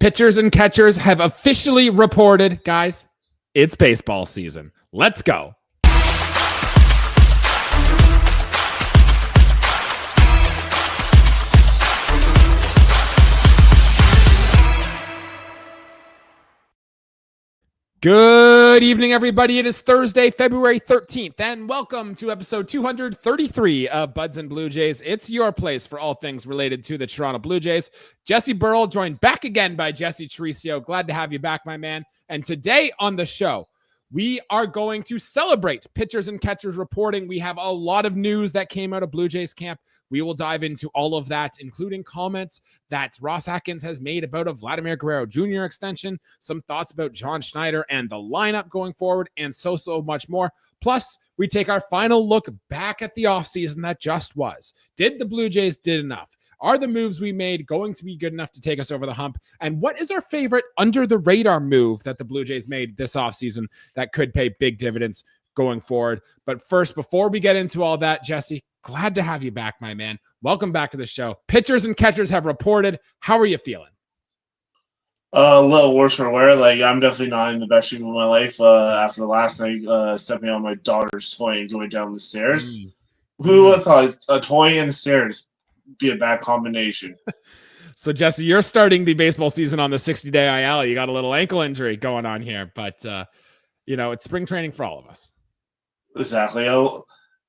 Pitchers and catchers have officially reported, guys, it's baseball season. Let's go. Good evening, everybody. It is Thursday, February 13th, and welcome to episode 233 of Buds and Blue Jays. It's your place for all things related to the Toronto Blue Jays. Jesse Burrell joined back again by Jesse Tricio. Glad to have you back, my man. And today on the show, we are going to celebrate pitchers and catchers reporting. We have a lot of news that came out of Blue Jays camp. We will dive into all of that, including comments that Ross Atkins has made about a Vladimir Guerrero Jr. extension, some thoughts about John Schneider and the lineup going forward, and so much more. Plus, we take our final look back at the offseason that just was. Did the Blue Jays did enough? Are the moves we made going to be good enough to take us over the hump? And what is our favorite under-the-radar move that the Blue Jays made this offseason that could pay big dividends going forward? But first, before we get into all that, Jesse, glad to have you back, my man. Welcome back to the show. Pitchers and catchers have reported. How are you feeling? A little worse for wear. I'm definitely not in the best shape of my life after the last night stepping on my daughter's toy and going down the stairs. Who would have thought a toy and stairs be a bad combination? So, Jesse, you're starting the baseball season on the 60-day IL. You got a little ankle injury going on here, but, it's spring training for all of us. Exactly.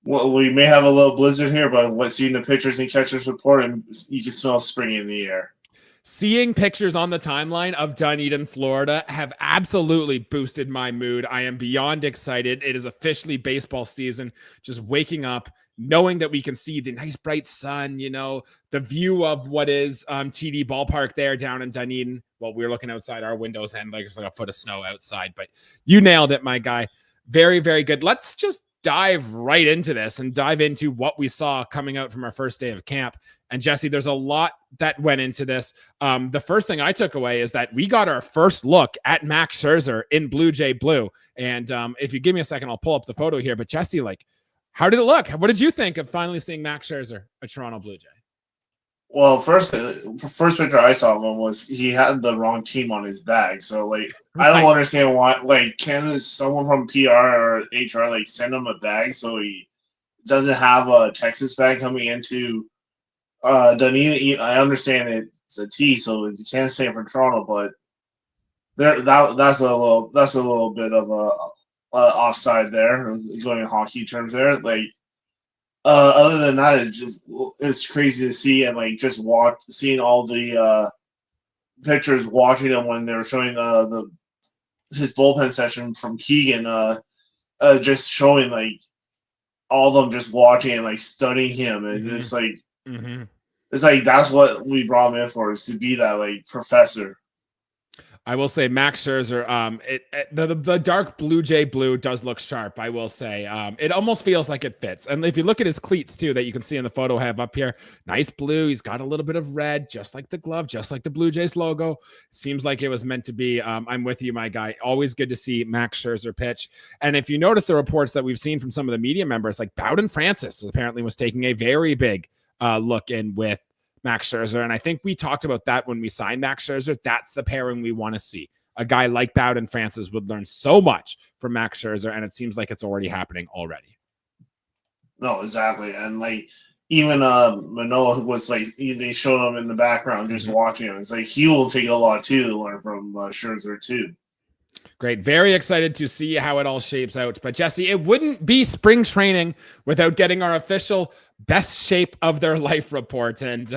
Well, we may have a little blizzard here, but seeing the pitchers and catchers report, and you can smell spring in the air. Seeing pictures on the timeline of Dunedin, Florida have absolutely boosted my mood. I am beyond excited. It is officially baseball season. Just waking up, knowing that we can see the nice bright sun, the view of what is TD Ballpark there down in Dunedin. Well, we're looking outside our windows and there's like a foot of snow outside, but you nailed it, my guy. Very, very good. Let's just dive right into this and dive into what we saw coming out from our first day of camp. And Jesse, there's a lot that went into this. The first thing I took away is that we got our first look at Max Scherzer in Blue Jay Blue. And if you give me a second, I'll pull up the photo here. But Jesse, how did it look? What did you think of finally seeing Max Scherzer, a Toronto Blue Jay? Well, first picture I saw of him was he had the wrong team on his bag. So, I don't understand why. Can someone from PR or HR send him a bag so he doesn't have a Texas bag coming into Dunedin? I understand it's a T, so you can't say it for Toronto, but that's a little bit of a offside there, going in hockey terms there. Other than that, it's crazy to see and just seeing all the pictures watching him when they were showing his bullpen session from Keegan, just showing all of them just watching and studying him, and it's it's that's what we brought him in for, is to be that professor. I will say Max Scherzer, the dark Blue Jay blue does look sharp, I will say. It almost feels like it fits. And if you look at his cleats, too, that you can see in the photo I have up here, nice blue. He's got a little bit of red, just like the glove, just like the Blue Jays logo. It seems like it was meant to be. I'm with you, my guy. Always good to see Max Scherzer pitch. And if you notice the reports that we've seen from some of the media members, Bowden Francis apparently was taking a very big look in with Max Scherzer. And I think we talked about that when we signed Max Scherzer. That's the pairing we want to see. A guy like Bowden Francis would learn so much from Max Scherzer, and it seems like it's already happening already. No, exactly. And even Manoah was they showed him in the background just watching him. It's he will take a lot too to learn from Scherzer too. Great. Very excited to see how it all shapes out. But Jesse, it wouldn't be spring training without getting our official best shape of their life report. And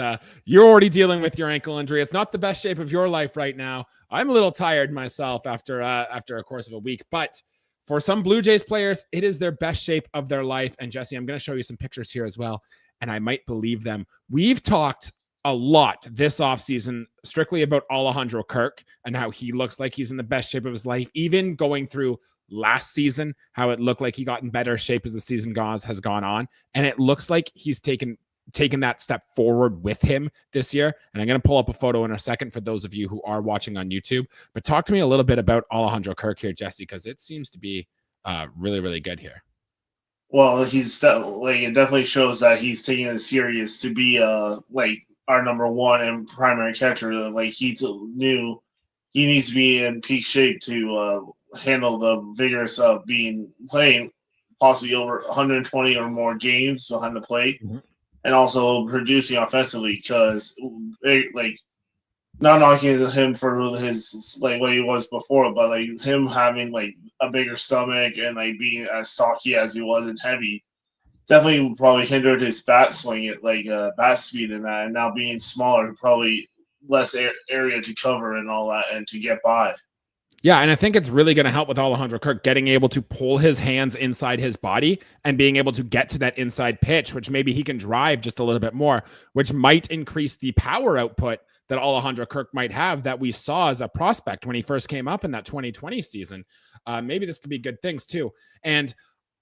you're already dealing with your ankle injury. It's not the best shape of your life right now. I'm a little tired myself after a course of a week, but for some Blue Jays players, it is their best shape of their life. And Jesse, I'm going to show you some pictures here as well, and I might believe them. We've talked a lot this offseason strictly about Alejandro Kirk and how he looks like he's in the best shape of his life, even going through last season, how it looked like he got in better shape as the season has gone on. And it looks like he's taken that step forward with him this year. And I'm going to pull up a photo in a second for those of you who are watching on YouTube. But talk to me a little bit about Alejandro Kirk here, Jesse, because it seems to be really, really good here. Well, it definitely shows that he's taking it serious to be our number one and primary catcher. He knew he needs to be in peak shape to handle the vigorous of playing possibly over 120 or more games behind the plate, and also producing offensively. Because like not knocking him for his like what he was before, but like him having like a bigger stomach and like being as stocky as he was and heavy definitely probably hindered his bat swing at like bat speed and that. And now being smaller, probably less area to cover and all that, and to get by. Yeah, and I think it's really going to help with Alejandro Kirk getting able to pull his hands inside his body and being able to get to that inside pitch, which maybe he can drive just a little bit more, which might increase the power output that Alejandro Kirk might have that we saw as a prospect when he first came up in that 2020 season. Maybe this could be good things too. And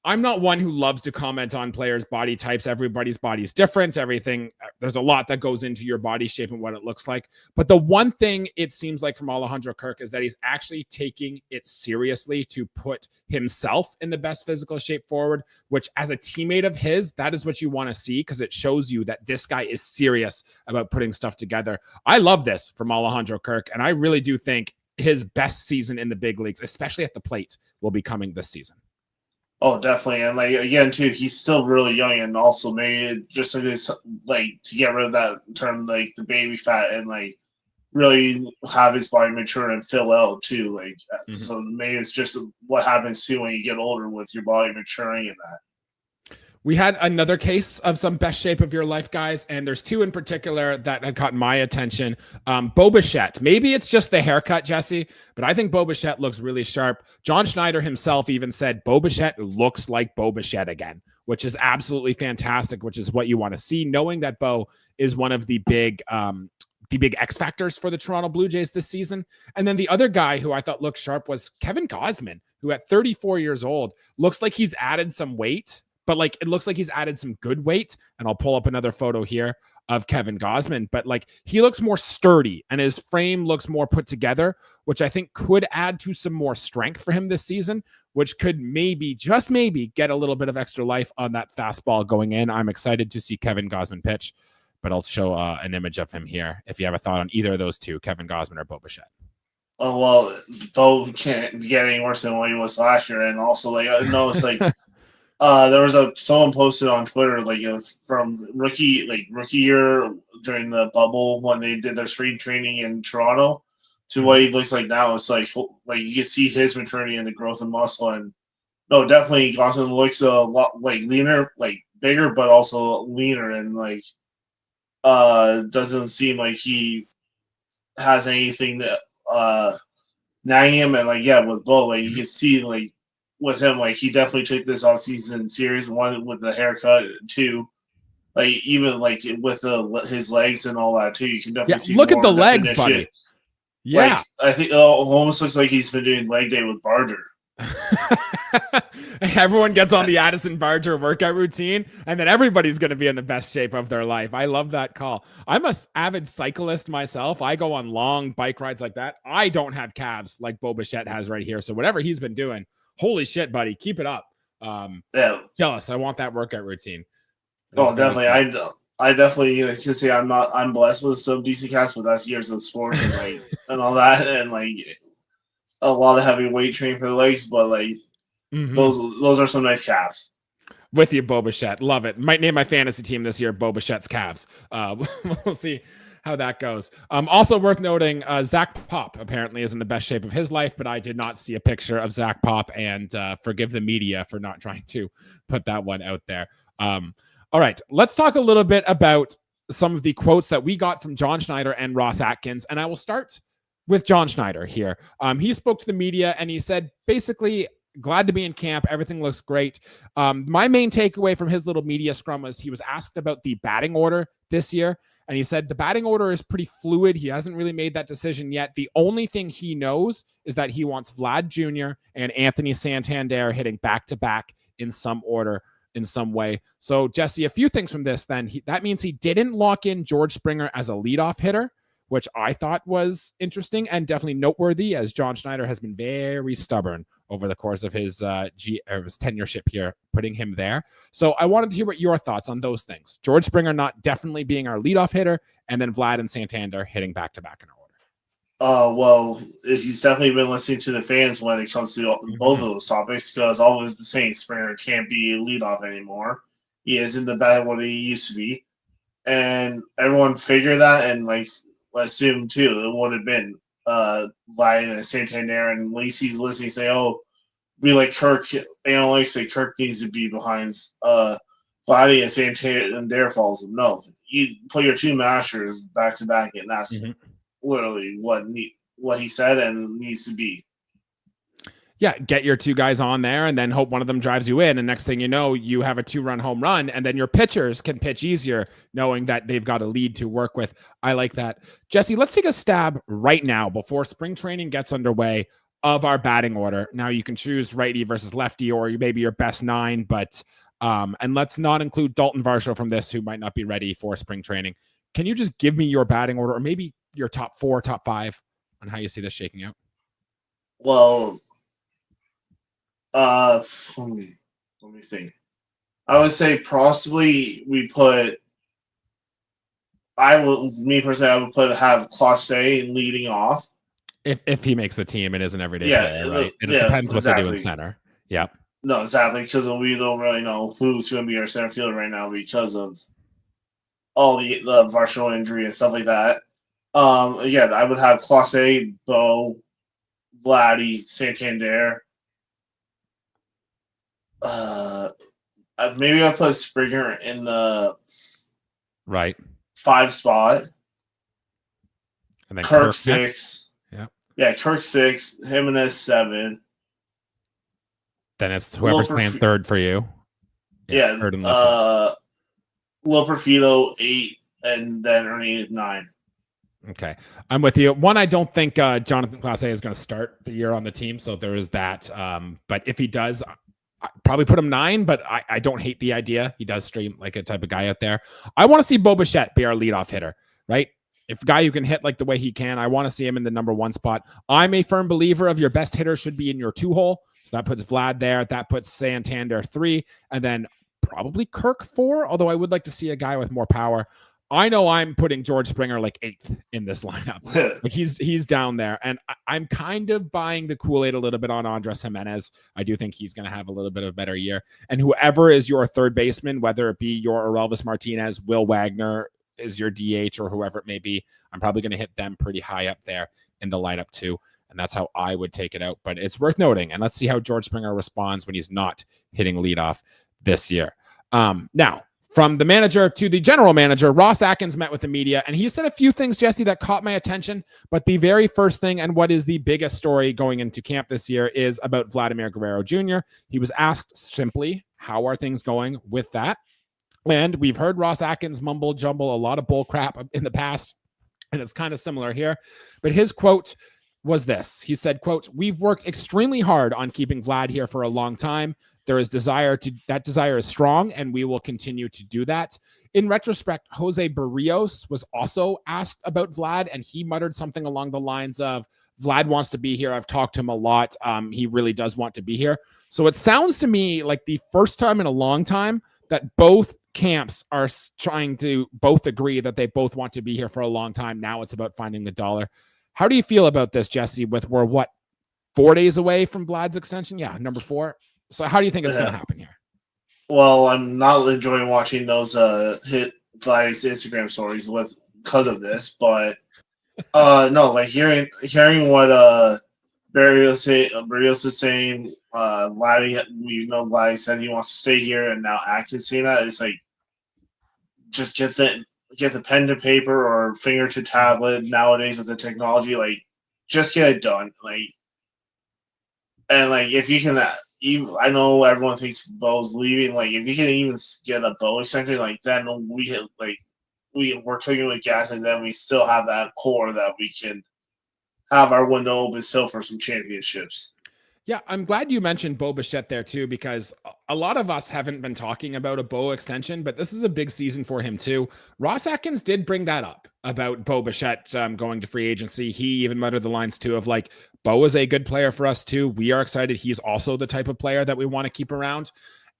I'm not one who loves to comment on players' body types. Everybody's body is different. Everything, there's a lot that goes into your body shape and what it looks like. But the one thing it seems like from Alejandro Kirk is that he's actually taking it seriously to put himself in the best physical shape forward, which as a teammate of his, that is what you want to see, because it shows you that this guy is serious about putting stuff together. I love this from Alejandro Kirk, and I really do think his best season in the big leagues, especially at the plate, will be coming this season. Oh, definitely, and like again too, he's still really young, and also maybe just like to get rid of that term like the baby fat and like really have his body mature and fill out too. Like so, maybe it's just what happens too when you get older with your body maturing and that. We had another case of some best shape of your life guys, and there's two in particular that had caught my attention. Bo Bichette. Maybe it's just the haircut, Jesse, but I think Bo Bichette looks really sharp. John Schneider himself even said Bo Bichette looks like Bo Bichette again, which is absolutely fantastic, which is what you want to see, knowing that Bo is one of the big X factors for the Toronto Blue Jays this season. And then the other guy who I thought looked sharp was Kevin Gausman, who at 34 years old looks like he's added some weight, but like it looks like he's added some good weight. And I'll pull up another photo here of Kevin Gausman, but like he looks more sturdy and his frame looks more put together, which I think could add to some more strength for him this season, which could maybe, just maybe, get a little bit of extra life on that fastball going in. I'm excited to see Kevin Gausman pitch, but I'll show an image of him here if you have a thought on either of those two, Kevin Gausman or Bo Bichette. Oh well, Bo can't get any worse than what he was last year, and also like I know it's like there was someone posted on Twitter like from rookie year during the bubble when they did their spring training in Toronto to what he looks like now. It's like you can see his maturity and the growth of muscle, and no, definitely Gausman looks a lot like leaner, like bigger, but also leaner, and like doesn't seem like he has anything that nagging him. And like with Bo, like you can see like with him, like he definitely took this offseason serious. One with the haircut, two, like even like with his legs and all that too. You can definitely see. Look more at the legs, definition. buddy. Yeah, like, I think it almost looks like he's been doing leg day with Barger. Everyone gets on the Addison Barger workout routine, and then everybody's going to be in the best shape of their life. I love that call. I'm an avid cyclist myself. I go on long bike rides like that. I don't have calves like Bo Bichette has right here. So whatever he's been doing, holy shit, buddy, keep it up. Jealous. I want that workout routine. That's definitely. I definitely can say I'm blessed with some decent calves, but that's years of sports and like and all that, and like a lot of heavy weight training for the legs, but like those are some nice calves. With you, Bo Bichette. Love it. Might name my fantasy team this year Bo Bichette's calves. We'll see how that goes. Also worth noting, Zach Pop apparently is in the best shape of his life, but I did not see a picture of Zach Pop, and forgive the media for not trying to put that one out there. All right, let's talk a little bit about some of the quotes that we got from John Schneider and Ross Atkins, and I will start with John Schneider here. He spoke to the media, and he said, basically, glad to be in camp. Everything looks great. My main takeaway from his little media scrum was he was asked about the batting order this year, and he said the batting order is pretty fluid. He hasn't really made that decision yet. The only thing he knows is that he wants Vlad Jr. and Anthony Santander hitting back-to-back in some order, in some way. So, Jesse, a few things from this then. That means he didn't lock in George Springer as a leadoff hitter, which I thought was interesting and definitely noteworthy, as John Schneider has been very stubborn over the course of his tenureship here, putting him there. So I wanted to hear what your thoughts on those things. George Springer not definitely being our leadoff hitter, and then Vlad and Santander hitting back-to-back in our order. Well, he's definitely been listening to the fans when it comes to both of those topics because always the saying Springer can't be a leadoff anymore. He isn't the bad what he used to be, and everyone figured that and like assumed too it would have been Vlad and Santander, and Lacey's listening say, "Oh, we like Kirk." Analytics say Kirk needs to be behind Vlad and Santander falls. No, you put your two masters back to back, and that's literally what he said and needs to be. Yeah, get your two guys on there and then hope one of them drives you in. And next thing you know, you have a 2-run home run, and then your pitchers can pitch easier knowing that they've got a lead to work with. I like that. Jesse, let's take a stab right now before spring training gets underway of our batting order. Now you can choose righty versus lefty or maybe your best 9, but and let's not include Dalton Varsho from this, who might not be ready for spring training. Can you just give me your batting order or maybe your top 4, top 5 on how you see this shaking out? Well, let me think. I would say possibly we put. Me personally, I would have Clase leading off. If he makes the team and is an everyday player, right? It depends what they do in center. Yeah. No, exactly, because we don't really know who's going to be our center fielder right now because of all the Varsho injury and stuff like that. Again, I would have Clase, Bo, Vladdy, Santander. Maybe I'll put Springer in the 5 spot. And then Kirk 6. Yeah, Kirk 6. Gimenez 7. Then it's whoever's playing third for you. Yeah. Loperfido 8, and then Ernie 9. Okay, I'm with you. One, I don't think Jonathan Clase is going to start the year on the team, so there is that. But if he does, I'd probably put him 9, but I don't hate the idea. He does stream like a type of guy out there. I want to see Bo Bichette be our leadoff hitter, right? If a guy who can hit like the way he can, I want to see him in the number 1 spot. I'm a firm believer of your best hitter should be in your 2 hole. So that puts Vlad there. That puts Santander 3, and then probably Kirk 4, although I would like to see a guy with more power. I know I'm putting George Springer like 8th in this lineup. Like he's down there, and I'm kind of buying the Kool-Aid a little bit on Andres Gimenez. I do think he's going to have a little bit of a better year. And whoever is your third baseman, whether it be your Orelvis Martinez, Will Wagner is your DH, or whoever it may be, I'm probably going to hit them pretty high up there in the lineup too. And that's how I would take it out. But it's worth noting, and let's see how George Springer responds when he's not hitting leadoff this year. Now, from the manager to the general manager, Ross Atkins met with the media, and he said a few things, Jesse, that caught my attention. But the very first thing, and what is the biggest story going into camp this year, is about Vladimir Guerrero Jr. He was asked simply, how are things going with that? And we've heard Ross Atkins mumble jumble a lot of bull crap in the past, and it's kind of similar here. But his quote was this. He said, quote, "We've worked extremely hard on keeping Vlad here for a long time. There is that desire is strong, and we will continue to do that." In retrospect, Jose Barrios was also asked about Vlad, and he muttered something along the lines of, Vlad wants to be here. I've talked to him a lot. He really does want to be here. So it sounds to me like the first time in a long time that both camps are trying to both agree that they both want to be here for a long time. Now it's about finding the dollar. How do you feel about this, Jesse, we're 4 days away from Vlad's extension? Yeah, number 4. So how do you think it's going to happen here? Well, I'm not enjoying watching those hit Vlad's Instagram stories because of this, but no, like hearing what Barrios is saying, Vladdy said he wants to stay here, and now Atkins saying that, it's like just get the pen to paper or finger to tablet nowadays with the technology, like just get it done, and if you can. I know everyone thinks Bo's leaving. Like, if you can even get a Bo extension, then we're cooking with gas, and then we still have that core that we can have our window open still for some championships. Yeah, I'm glad you mentioned Bo Bichette there too, because a lot of us haven't been talking about a Bo extension, but this is a big season for him too. Ross Atkins did bring that up about Bo Bichette going to free agency. He even muttered the lines too of like, Bo is a good player for us too. We are excited. He's also the type of player that we want to keep around.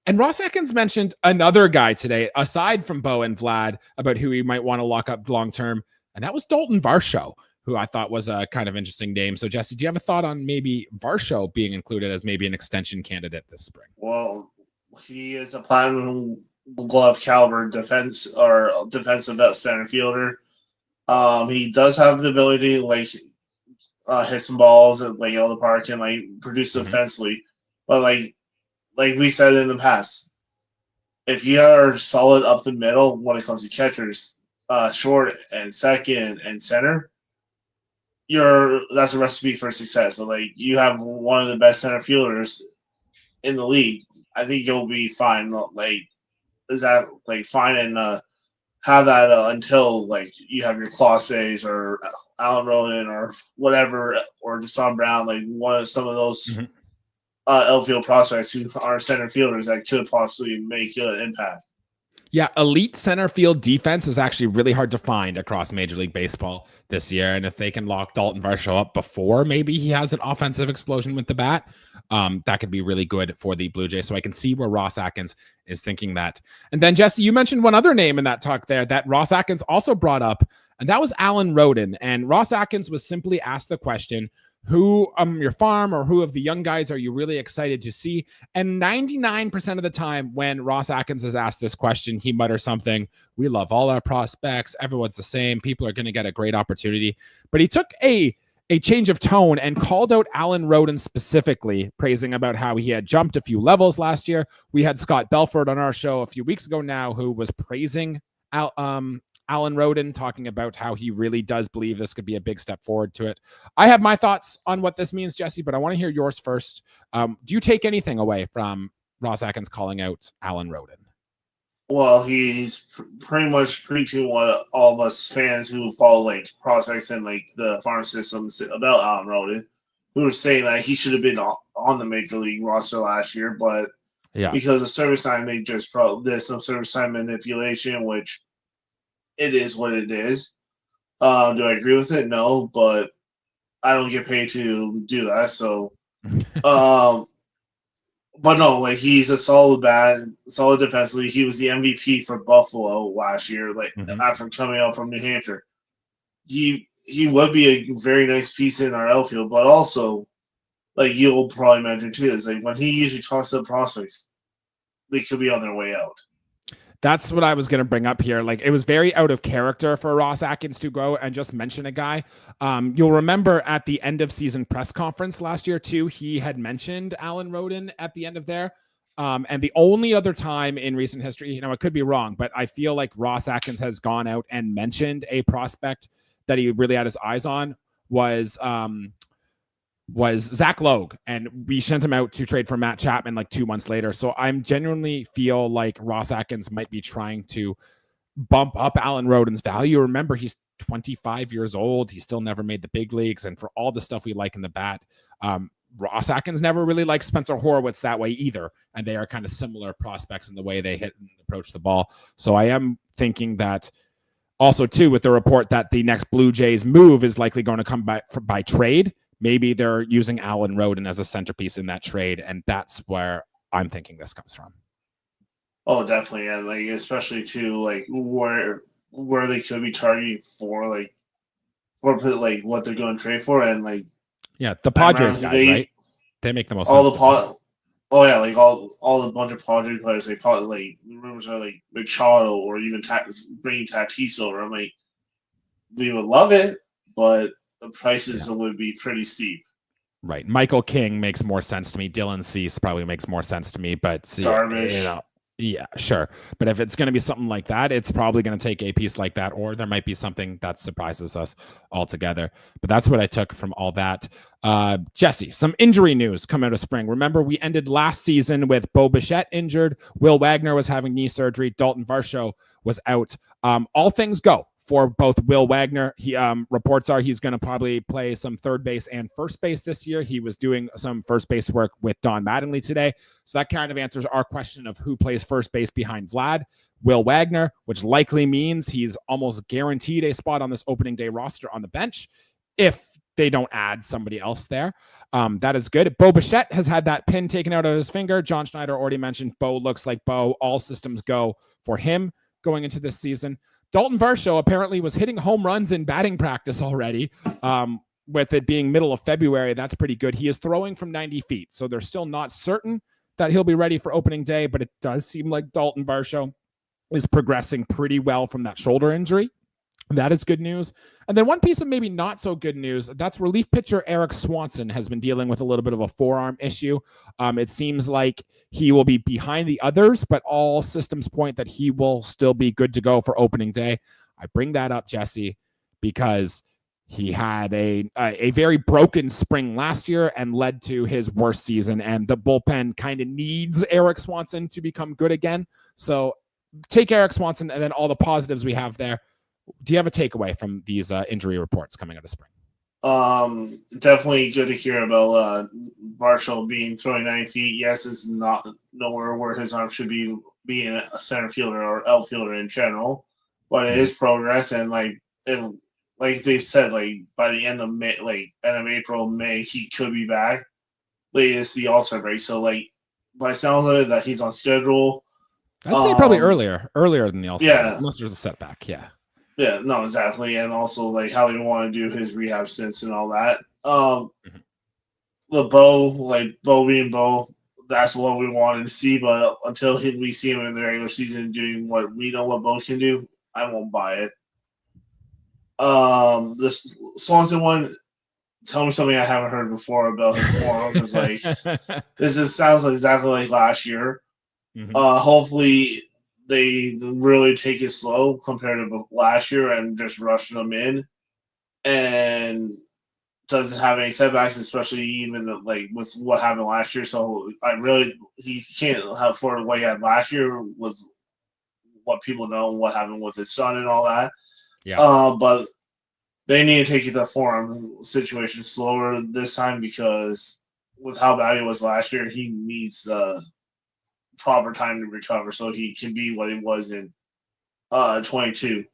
And Ross Atkins mentioned another guy today, aside from Bo and Vlad, about who he might want to lock up long-term, and that was Dalton Varsho, who I thought was a kind of interesting name. So, Jesse, do you have a thought on maybe Varsho being included as maybe an extension candidate this spring? Well, he is a platinum glove caliber defensive center fielder. He does have the ability to hit some balls at out of the park and produce offensively, but like we said in the past, if you are solid up the middle when it comes to catchers, short and second and center, that's a recipe for success. So you have one of the best center fielders in the league. I think you'll be fine. Is that fine and have that until you have your Clauses or Alan Roden or whatever or Deshaun Brown, some of those outfield prospects who are center fielders that could possibly make an impact. Yeah, elite center field defense is actually really hard to find across Major League Baseball this year. And if they can lock Dalton Varsho up before maybe he has an offensive explosion with the bat, that could be really good for the Blue Jays. So I can see where Ross Atkins is thinking that. And then, Jesse, you mentioned one other name in that talk there that Ross Atkins also brought up, and that was Alan Roden. And Ross Atkins was simply asked the question, who your farm or who of the young guys are you really excited to see? And 99% of the time when Ross Atkins is asked this question, he mutters something, we love all our prospects. Everyone's the same. People are going to get a great opportunity. But he took a change of tone and called out Alan Roden specifically, praising about how he had jumped a few levels last year. We had Scott Belford on our show a few weeks ago now who was praising Alan Roden, talking about how he really does believe this could be a big step forward to it. I have my thoughts on what this means, Jesse, but I want to hear yours first. Do you take anything away from Ross Atkins calling out Alan Roden? Well, he's pretty much preaching what all of us fans who follow prospects and the farm systems about Alan Roden, who are saying that he should have been on the major league roster last year, but because of service time, they just did some service time manipulation, which it is what it is. Do I agree with it? No, but I don't get paid to do that. So, but no, he's a solid defensively. He was the MVP for Buffalo last year, after coming out from New Hampshire. He would be a very nice piece in our outfield, but also, you'll probably imagine too, is when he usually talks to the prospects, they could be on their way out. That's what I was going to bring up here. It was very out of character for Ross Atkins to go and just mention a guy. You'll remember at the end of season press conference last year too, he had mentioned Alan Roden at the end of there. And the only other time in recent history, I could be wrong, but I feel like Ross Atkins has gone out and mentioned a prospect that he really had his eyes on was Zach Logue, and we sent him out to trade for Matt Chapman 2 months later. So I'm genuinely feel like Ross Atkins might be trying to bump up Alan Roden's value. Remember, he's 25 years old. He still never made the big leagues. And for all the stuff we like in the bat, Ross Atkins never really liked Spencer Horwitz that way either. And they are kind of similar prospects in the way they hit and approach the ball. So I am thinking that also too, with the report that the next Blue Jays move is likely going to come by trade, maybe they're using Alan Roden as a centerpiece in that trade, and that's where I'm thinking this comes from. Oh, definitely, and especially too, where they could be targeting for what they're going to trade for, and the Padres guys, right? They make the most all sense. All the bunch of Padres players. They probably rumors are Machado or even bringing Tatis over. I'm we would love it, but the prices would be pretty steep. Right. Michael King makes more sense to me. Dylan Cease probably makes more sense to me, but Darvish. Yeah, sure. But if it's going to be something like that, it's probably going to take a piece like that, or there might be something that surprises us altogether. But that's what I took from all that. Jesse, some injury news come out of spring. Remember, we ended last season with Bo Bichette injured. Will Wagner was having knee surgery. Dalton Varsho was out. All things go for both Will Wagner. He reports are he's going to probably play some third base and first base this year. He was doing some first base work with Don Mattingly today. So that kind of answers our question of who plays first base behind Vlad. Will Wagner, which likely means he's almost guaranteed a spot on this opening day roster on the bench if they don't add somebody else there. That is good. Bo Bichette has had that pin taken out of his finger. John Schneider already mentioned Bo looks like Bo. All systems go for him going into this season. Dalton Varsho apparently was hitting home runs in batting practice already. With it being middle of February, that's pretty good. He is throwing from 90 feet, so they're still not certain that he'll be ready for opening day, but it does seem like Dalton Varsho is progressing pretty well from that shoulder injury. That is good news. And then one piece of maybe not so good news, that's relief pitcher Eric Swanson has been dealing with a little bit of a forearm issue. It seems like he will be behind the others, but all systems point that he will still be good to go for opening day. I bring that up, Jesse, because he had a very broken spring last year and led to his worst season, and the bullpen kind of needs Eric Swanson to become good again. So take Eric Swanson and then all the positives we have there. Do you have a takeaway from these injury reports coming out of spring? Definitely good to hear about Varsho being throwing 90 feet. Yes, it's not nowhere where his arm should be being a center fielder or outfielder in general, but it is progress, and like they've said, like by the end of May, like end of April, May, he could be back. Latest the All-Star break, so like by sound of it, that he's on schedule. I'd say probably earlier than the All-Star break, unless there's a setback. Yeah, no, exactly. And also, like, how they want to do his rehab stints and all that. The Bo being Bo, that's what we wanted to see. But until we see him in the regular season doing what we know what Bo can do, I won't buy it. This Swanson one, tell me something I haven't heard before about his forearm. Because, like, sounds exactly like last year. Hopefully they really take it slow compared to last year and just rush them in, and doesn't have any setbacks, especially even like with what happened last year. So he can't afford what he had last year with what people know, what happened with his son and all that. But they need to take the forearm situation slower this time, because with how bad he was last year, he needs the proper time to recover so he can be what he was in 22.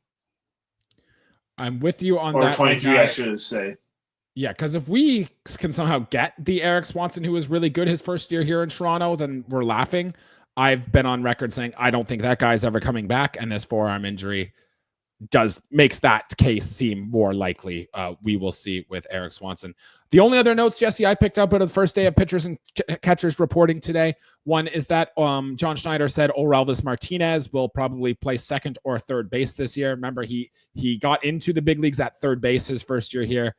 I'm with you on or that. Or 23, I should say. Yeah, because if we can somehow get the Eric Swanson who was really good his first year here in Toronto, then we're laughing. I've been on record saying I don't think that guy's ever coming back, and this forearm injury makes that case seem more likely. We will see with Eric Swanson. The only other notes, Jesse, I picked up out of the first day of pitchers and catchers reporting today. One is that John Schneider said Orelvis Martinez will probably play second or third base this year. Remember, he got into the big leagues at third base his first year here.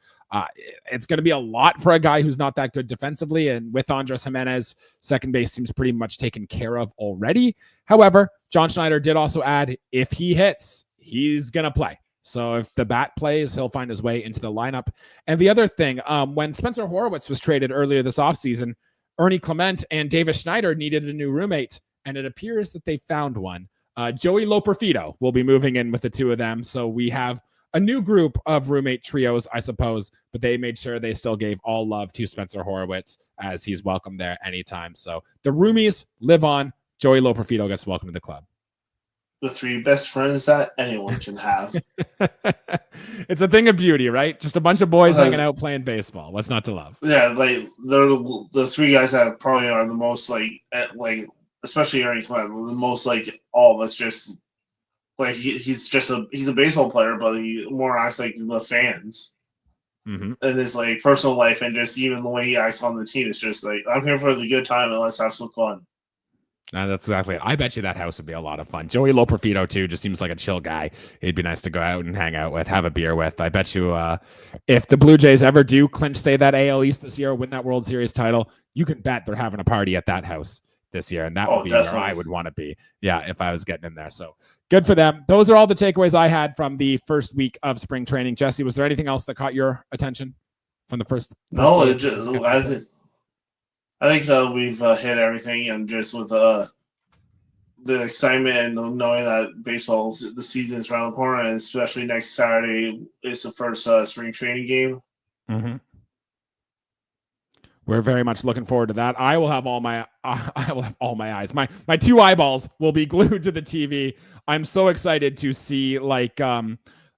It's going to be a lot for a guy who's not that good defensively. And with Andres Gimenez, second base seems pretty much taken care of already. However, John Schneider did also add, if he hits, he's going to play. So if the bat plays, he'll find his way into the lineup. And the other thing, when Spencer Horwitz was traded earlier this offseason, Ernie Clement and Davis Schneider needed a new roommate, and it appears that they found one. Joey Loperfido will be moving in with the two of them. So we have a new group of roommate trios, I suppose, but they made sure they still gave all love to Spencer Horwitz, as he's welcome there anytime. So the roomies live on. Joey Loperfido gets welcome to the club. The three best friends that anyone can have. It's a thing of beauty, right? Just a bunch of boys hanging out playing baseball. What's not to love? Yeah, like they're the three guys that probably are the most like especially Ernie Clement, the most like all of us. Just like he's a baseball player, but he more acts like the fans. And his like personal life, and just even the way he acts on the team, is just like, I'm here for the good time and let's have some fun. That's exactly it. I bet you that house would be a lot of fun. Joey Loperfido, too, just seems like a chill guy. He'd be nice to go out and hang out with, have a beer with. I bet you if the Blue Jays ever do clinch, say, that AL East this year, win that World Series title, you can bet they're having a party at that house this year. And that would be definitely where I would want to be. Yeah, if I was getting in there. So good for them. Those are all the takeaways I had from the first week of spring training. Jesse, was there anything else that caught your attention from the first? No, I think we've hit everything, and just with the excitement and knowing that baseball, the season is around the corner, and especially next Saturday is the first spring training game. We're very much looking forward to that. I will have all my eyes. My two eyeballs will be glued to the TV. I'm so excited to see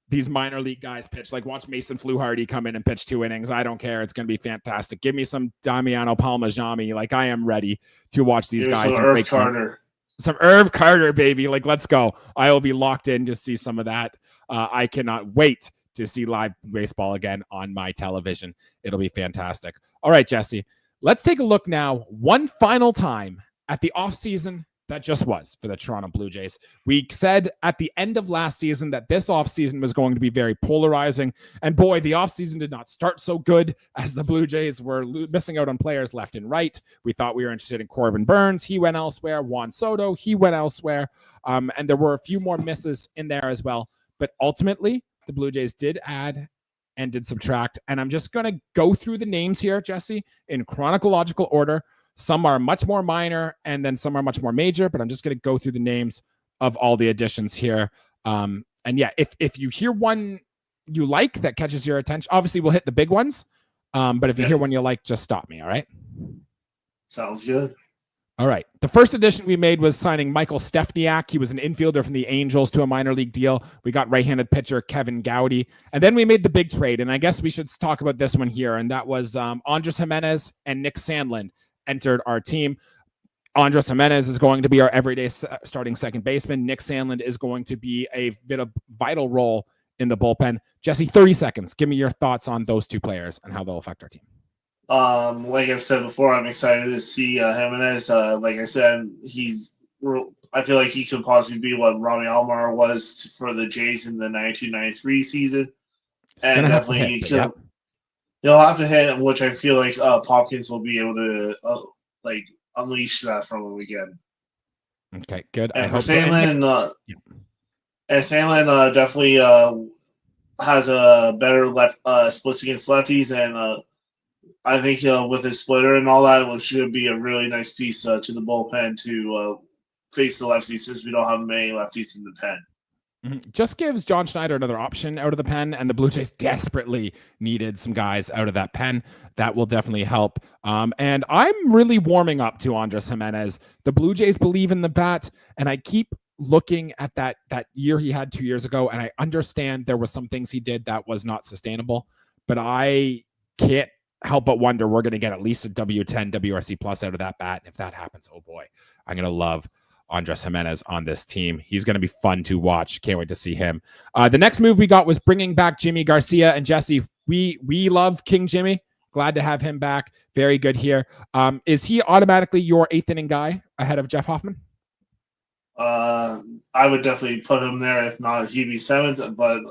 these minor league guys pitch. Like, watch Mason Fluharty come in and pitch 2 innings. I don't care. It's going to be fantastic. Give me some Damiano Palmajami. Like, I am ready to watch these guys. Earth Carter. Some Irv Carter, baby. Like, let's go. I will be locked in to see some of that. I cannot wait to see live baseball again on my television. It'll be fantastic. All right, Jesse, let's take a look now one final time at the offseason that just was for the Toronto Blue Jays. We said at the end of last season that this offseason was going to be very polarizing. And boy, the offseason did not start so good as the Blue Jays were missing out on players left and right. We thought we were interested in Corbin Burns. He went elsewhere. Juan Soto, he went elsewhere. And there were a few more misses in there as well. But ultimately, the Blue Jays did add and did subtract. And I'm just going to go through the names here, Jesse, in chronological order. Some are much more minor, and then some are much more major, but I'm just going to go through the names of all the additions here. And yeah, if you hear one you like that catches your attention, obviously we'll hit the big ones. But if you hear one you like, just stop me, all right? Sounds good. All right. The first addition we made was signing Michael Stepniak. He was an infielder from the Angels to a minor league deal. We got right-handed pitcher Kevin Gowdy. And then we made the big trade, and I guess we should talk about this one here, and that was Andres Gimenez and Nick Sandlin entered our team. Andres Gimenez is going to be our everyday starting second baseman. Nick Sandlin is going to be a bit of vital role in the bullpen. Jesse, 30 seconds. Give me your thoughts on those two players and how they'll affect our team. Like I've said before, I'm excited to see Gimenez. Like I said, I feel like he could possibly be what Robbie Alomar was for the Jays in the 92-93 season. And definitely he'll have to hit, which I feel like Popkins will be able to unleash that from him again. Okay, good. And for Sandlin, and Sandlin definitely has a better left splits against lefties, and I think with his splitter and all that, it should be a really nice piece to the bullpen to face the lefties, since we don't have many lefties in the pen. Just gives John Schneider another option out of the pen, and the Blue Jays desperately needed some guys out of that pen. That will definitely help. And I'm really warming up to Andres Gimenez. The Blue Jays believe in the bat, and I keep looking at that year he had 2 years ago, and I understand there were some things he did that was not sustainable, but I can't help but wonder we're going to get at least a W10 WRC plus out of that bat. And if that happens, oh boy, I'm going to love Andres Gimenez on this team. He's going to be fun to watch. Can't wait to see him. The next move we got was bringing back Jimmy Garcia. And Jesse, we love King Jimmy. Glad to have him back. Very good here. Is he automatically your eighth inning guy ahead of Jeff Hoffman? I would definitely put him there. If not, he'd be seventh. But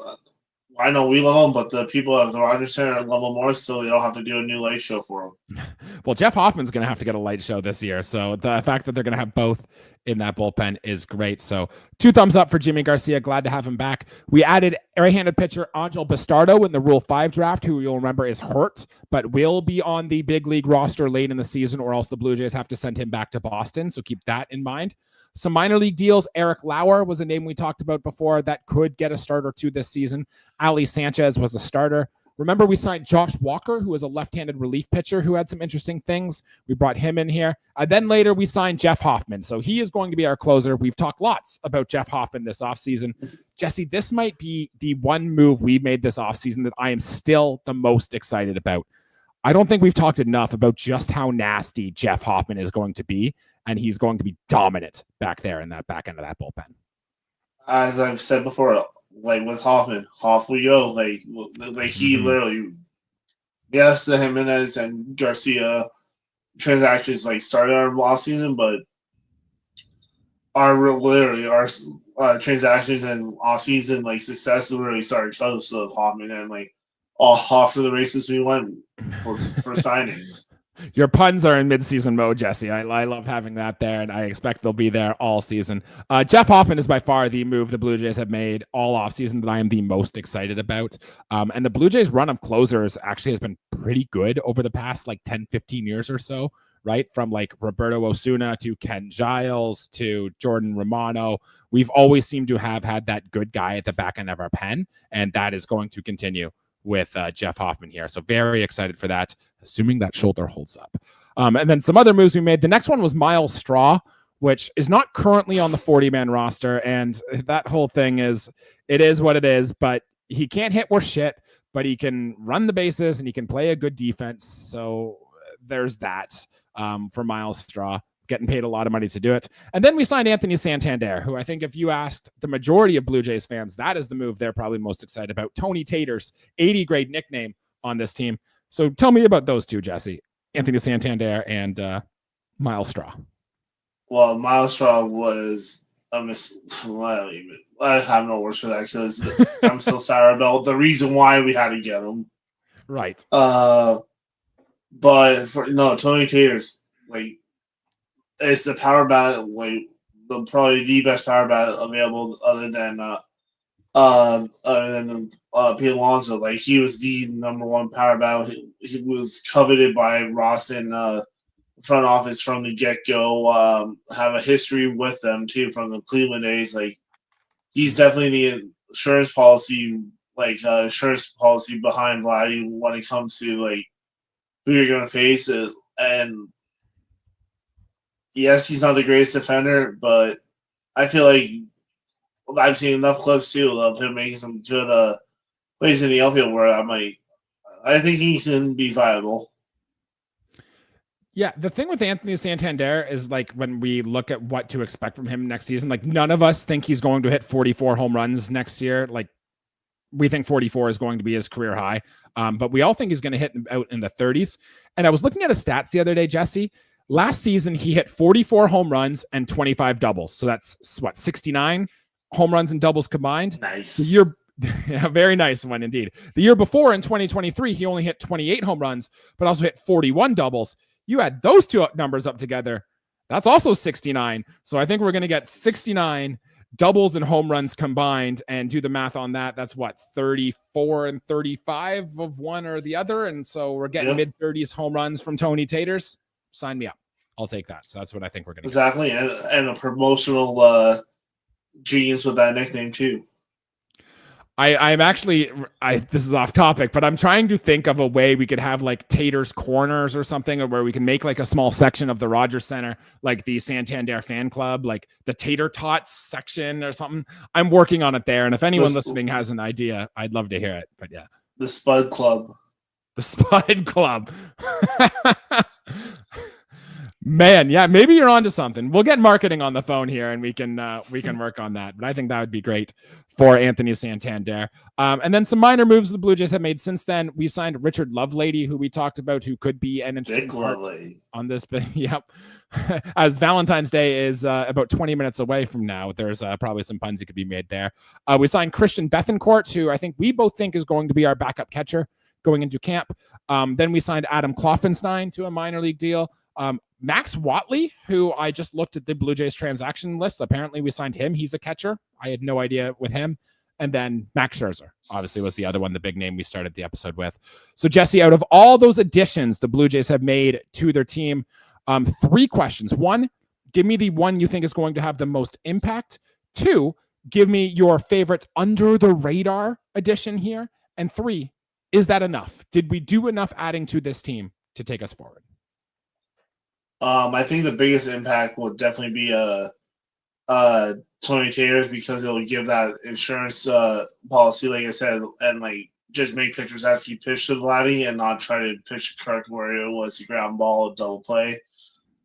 I know we love him, but the people at the Rogers Center love him more, so they don't have to do a new light show for him. Well, Jeff Hoffman's going to have to get a light show this year, so the fact that they're going to have both in that bullpen is great. So 2 thumbs up for Jimmy Garcia. Glad to have him back. We added right-handed pitcher Angel Bastardo in the Rule 5 draft, who you'll remember is hurt, but will be on the big league roster late in the season, or else the Blue Jays have to send him back to Boston, so keep that in mind. Some minor league deals. Eric Lauer was a name we talked about before that could get a start or two this season. Ali Sanchez was a starter. Remember, we signed Josh Walker, who is a left-handed relief pitcher who had some interesting things. We brought him in here. Then later, we signed Jeff Hoffman. So he is going to be our closer. We've talked lots about Jeff Hoffman this offseason. Jesse, this might be the one move we made this offseason that I am still the most excited about. I don't think we've talked enough about just how nasty Jeff Hoffman is going to be, and he's going to be dominant back there in that back end of that bullpen. As I've said before, like with Hoffman, off we go. Like he literally, yes, the Gimenez and Garcia transactions started our last season, but our transactions and off season success really started close to Hoffman, and all off to the races we went for signings. Your puns are in mid-season mode, Jesse. I love having that there, and I expect they'll be there all season. Jeff Hoffman is by far the move the Blue Jays have made all offseason that I am the most excited about. And the Blue Jays' run of closers actually has been pretty good over the past 10, 15 years or so, right? From Roberto Osuna to Ken Giles to Jordan Romano. We've always seemed to have had that good guy at the back end of our pen, and that is going to continue with Jeff Hoffman here. So very excited for that, assuming that shoulder holds up. And then some other moves we made. The next one was Miles Straw, which is not currently on the 40-man roster. And that whole thing is what it is, but he can't hit worth shit, but he can run the bases and he can play a good defense. So there's that for Miles Straw. getting paid a lot of money to do it. And then we signed Anthony Santander, who I think if you asked the majority of Blue Jays fans, that is the move they're probably most excited about. Tony Taters, 80 grade nickname on this team. So tell me about those two, Jesse. Anthony Santander and Miles Straw. Well, Miles Straw was a I have no words for that because I'm so sorry about the reason why we had to get him. Right. But Tony Taters, like, it's the power bat, like probably the best power bat available other than Pete Alonso. Like, he was the number one power bat. He was coveted by Ross and front office from the get-go. Have a history with them too from the Cleveland days. Like, he's definitely the insurance policy behind Vladdy when it comes to like who you're going to face. And yes, he's not the greatest defender, but I feel like I've seen enough clips too of him making some good plays in the outfield where I think he can be viable. Yeah, the thing with Anthony Santander is, like, when we look at what to expect from him next season, like, none of us think he's going to hit 44 home runs next year. Like, we think 44 is going to be his career high, but we all think he's going to hit out in the 30s. And I was looking at his stats the other day, Jesse. Last season, he hit 44 home runs and 25 doubles. So that's 69 home runs and doubles combined. Nice. Yeah, very nice one indeed. The year before, in 2023, he only hit 28 home runs, but also hit 41 doubles. You add those two numbers up together, that's also 69. So I think we're going to get 69 doubles and home runs combined, and do the math on that. That's what, 34 and 35 of one or the other. And so we're getting mid-30s home runs from Tony Taters. Sign me up. I'll take that. So that's what I think we're going to exactly get. And a promotional genius with that nickname too. I'm actually, this is off topic, but I'm trying to think of a way we could have like Tater's Corners or something, or where we can make like a small section of the Rogers Center, like the Santander fan club, like the Tater Tots section or something. I'm working on it there. And if anyone listening has an idea, I'd love to hear it. But yeah. The Spud Club. The Spud Club. Man, yeah, maybe you're onto something. We'll get marketing on the phone here, and we can work on that. But I think that would be great for Anthony Santander. And then some minor moves the Blue Jays have made since then. We signed Richard Lovelady, who we talked about, who could be an interesting part on this. But yep, as Valentine's Day is about 20 minutes away from now, there's probably some puns that could be made there. We signed Christian Bethencourt, who I think we both think is going to be our backup catcher going into camp. Then we signed Adam Kloffenstein to a minor league deal. Max Watley, who I just looked at the Blue Jays transaction list. Apparently we signed him. He's a catcher. I had no idea with him. And then Max Scherzer, obviously, was the other one, the big name we started the episode with. So, Jesse, out of all those additions the Blue Jays have made to their team, 3 questions. 1, give me the one you think is going to have the most impact. 2, give me your favorite under-the-radar addition here. And 3, is that enough? Did we do enough adding to this team to take us forward? I think the biggest impact will definitely be Tony Taters, because it'll give that insurance policy, like I said, and like just make pitchers actually pitch to Vladdy and not try to pitch correct where it was the ground ball, a double play.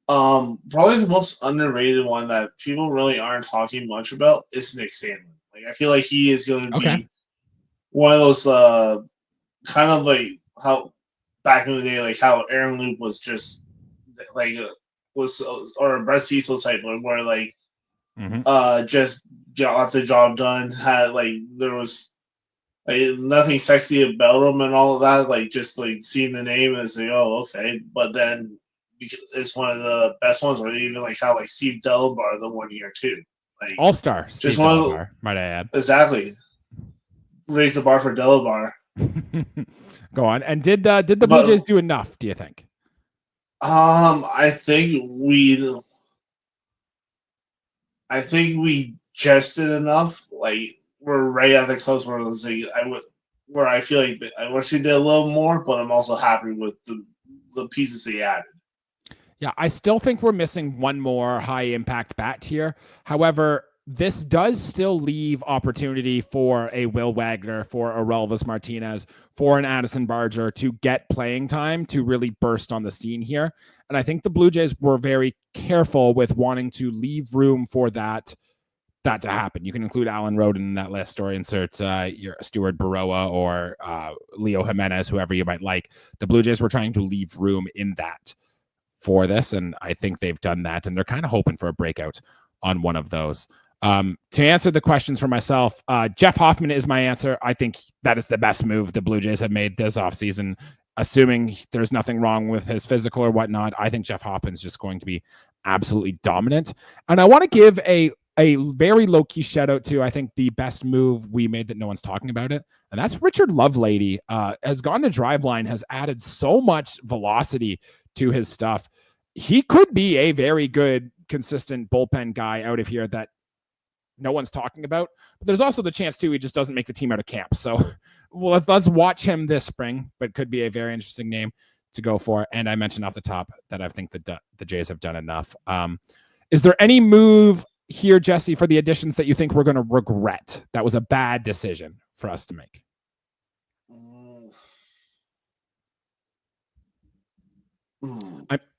Probably the most underrated one that people really aren't talking much about is Nick Sandlin. Like, I feel like he is going to be one of those kind of like how back in the day, like how Aaron Loop was just like or Brett Cecil type one, where like just got the job done. Had like there was like nothing sexy about him and all of that. Like just like seeing the name and say, oh, okay. But then it's one of the best ones where they even like how like Steve Delabar the 1 year too, like all-star. Just Steve Delabar, might I add. Exactly. Raise the bar for Delabar. Go on. And did the Blue Jays do enough, do you think? I think we just did enough. Like, we're right at the close where it was like where I feel like I wish we did a little more, but I'm also happy with the pieces they added. Yeah, I still think we're missing one more high impact bat here. However, this does still leave opportunity for a Will Wagner, for a Relvis Martinez, for an Addison Barger to get playing time to really burst on the scene here. And I think the Blue Jays were very careful with wanting to leave room for that to happen. You can include Alan Roden in that list, or insert your Stuart Baroa or Leo Gimenez, whoever you might like. The Blue Jays were trying to leave room in that for this, and I think they've done that, and they're kind of hoping for a breakout on one of those. To answer the questions for myself, Jeff Hoffman is my answer. I think that is the best move the Blue Jays have made this offseason. Assuming there's nothing wrong with his physical or whatnot, I think Jeff Hoffman's just going to be absolutely dominant. And I want to give a very low-key shout-out to, I think, the best move we made that no one's talking about it, and that's Richard Lovelady. Has gone to Driveline, has added so much velocity to his stuff. He could be a very good, consistent bullpen guy out of here that no one's talking about. But there's also the chance, too, he just doesn't make the team out of camp. So well, let's watch him this spring, but could be a very interesting name to go for. And I mentioned off the top that I think the Jays have done enough. Is there any move here, Jesse, for the additions that you think we're going to regret? That was a bad decision for us to make.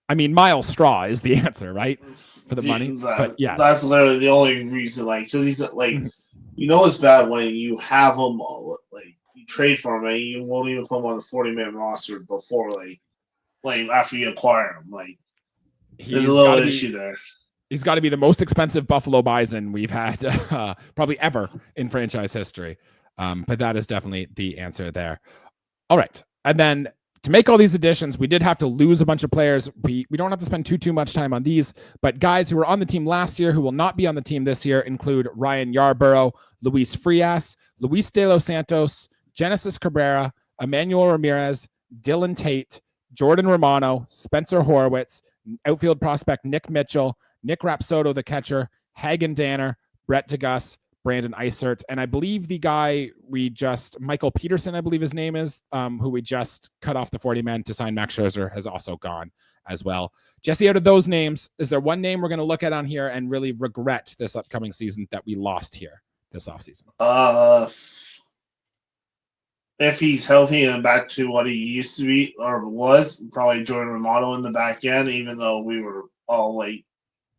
I mean, Miles Straw is the answer, right? For the money. But yeah, that's literally the only reason. Like, because he's like, you know, it's bad when you have him, like you trade for him, and you won't even put him on the 40-man roster before, like after you acquire him. Like, there's a little issue there. He's got to be the most expensive Buffalo Bison we've had probably ever in franchise history. But that is definitely the answer there. All right. And then to make all these additions, we did have to lose a bunch of players. We don't have to spend too much time on these, but guys who were on the team last year who will not be on the team this year include Ryan Yarborough, Luis Frias, Luis De Los Santos, Genesis Cabrera, Emmanuel Ramirez, Dylan Tate, Jordan Romano, Spencer Horwitz, outfield prospect Nick Mitchell, Nick Rapsodo, the catcher, Hagen Danner, Brett DeGuss, Brandon Eisert, and I believe the guy Michael Peterson, I believe his name is, who we just cut off the 40-man to sign Max Scherzer, has also gone as well. Jesse, out of those names, is there one name we're going to look at on here and really regret this upcoming season that we lost here this offseason? If he's healthy and back to what he used to be or was, probably Jordan Romano in the back end, even though we were all like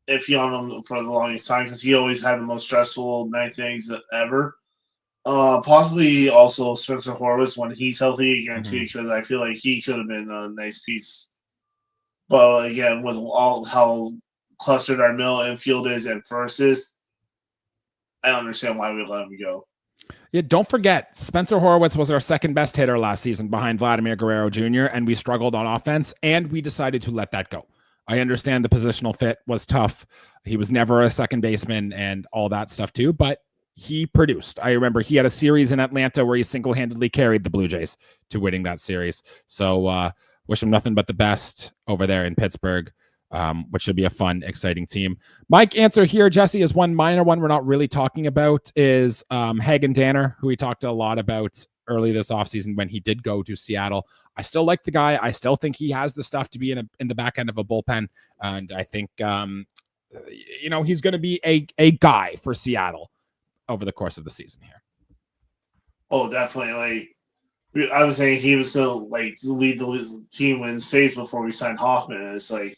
iffy on him for the longest time because he always had the most stressful ninth innings ever. Possibly also Spencer Horwitz when he's healthy again too, because I feel like he could have been a nice piece. But again, with all how clustered our middle infield is and first is, I don't understand why we let him go. Yeah, don't forget, Spencer Horwitz was our second best hitter last season behind Vladimir Guerrero Jr., and we struggled on offense, and we decided to let that go. I understand the positional fit was tough. He was never a second baseman and all that stuff too, but he produced. I remember he had a series in Atlanta where he single-handedly carried the Blue Jays to winning that series. So wish him nothing but the best over there in Pittsburgh, which should be a fun, exciting team. My answer here, Jesse, is one minor one we're not really talking about is Hagen Danner, who we talked a lot about early this offseason when he did go to Seattle. I still like the guy. I still think he has the stuff to be in the back end of a bullpen. And I think, he's going to be a guy for Seattle over the course of the season here. Oh, definitely. Like, I was saying he was going to lead the team in saves before we signed Hoffman. And it's like,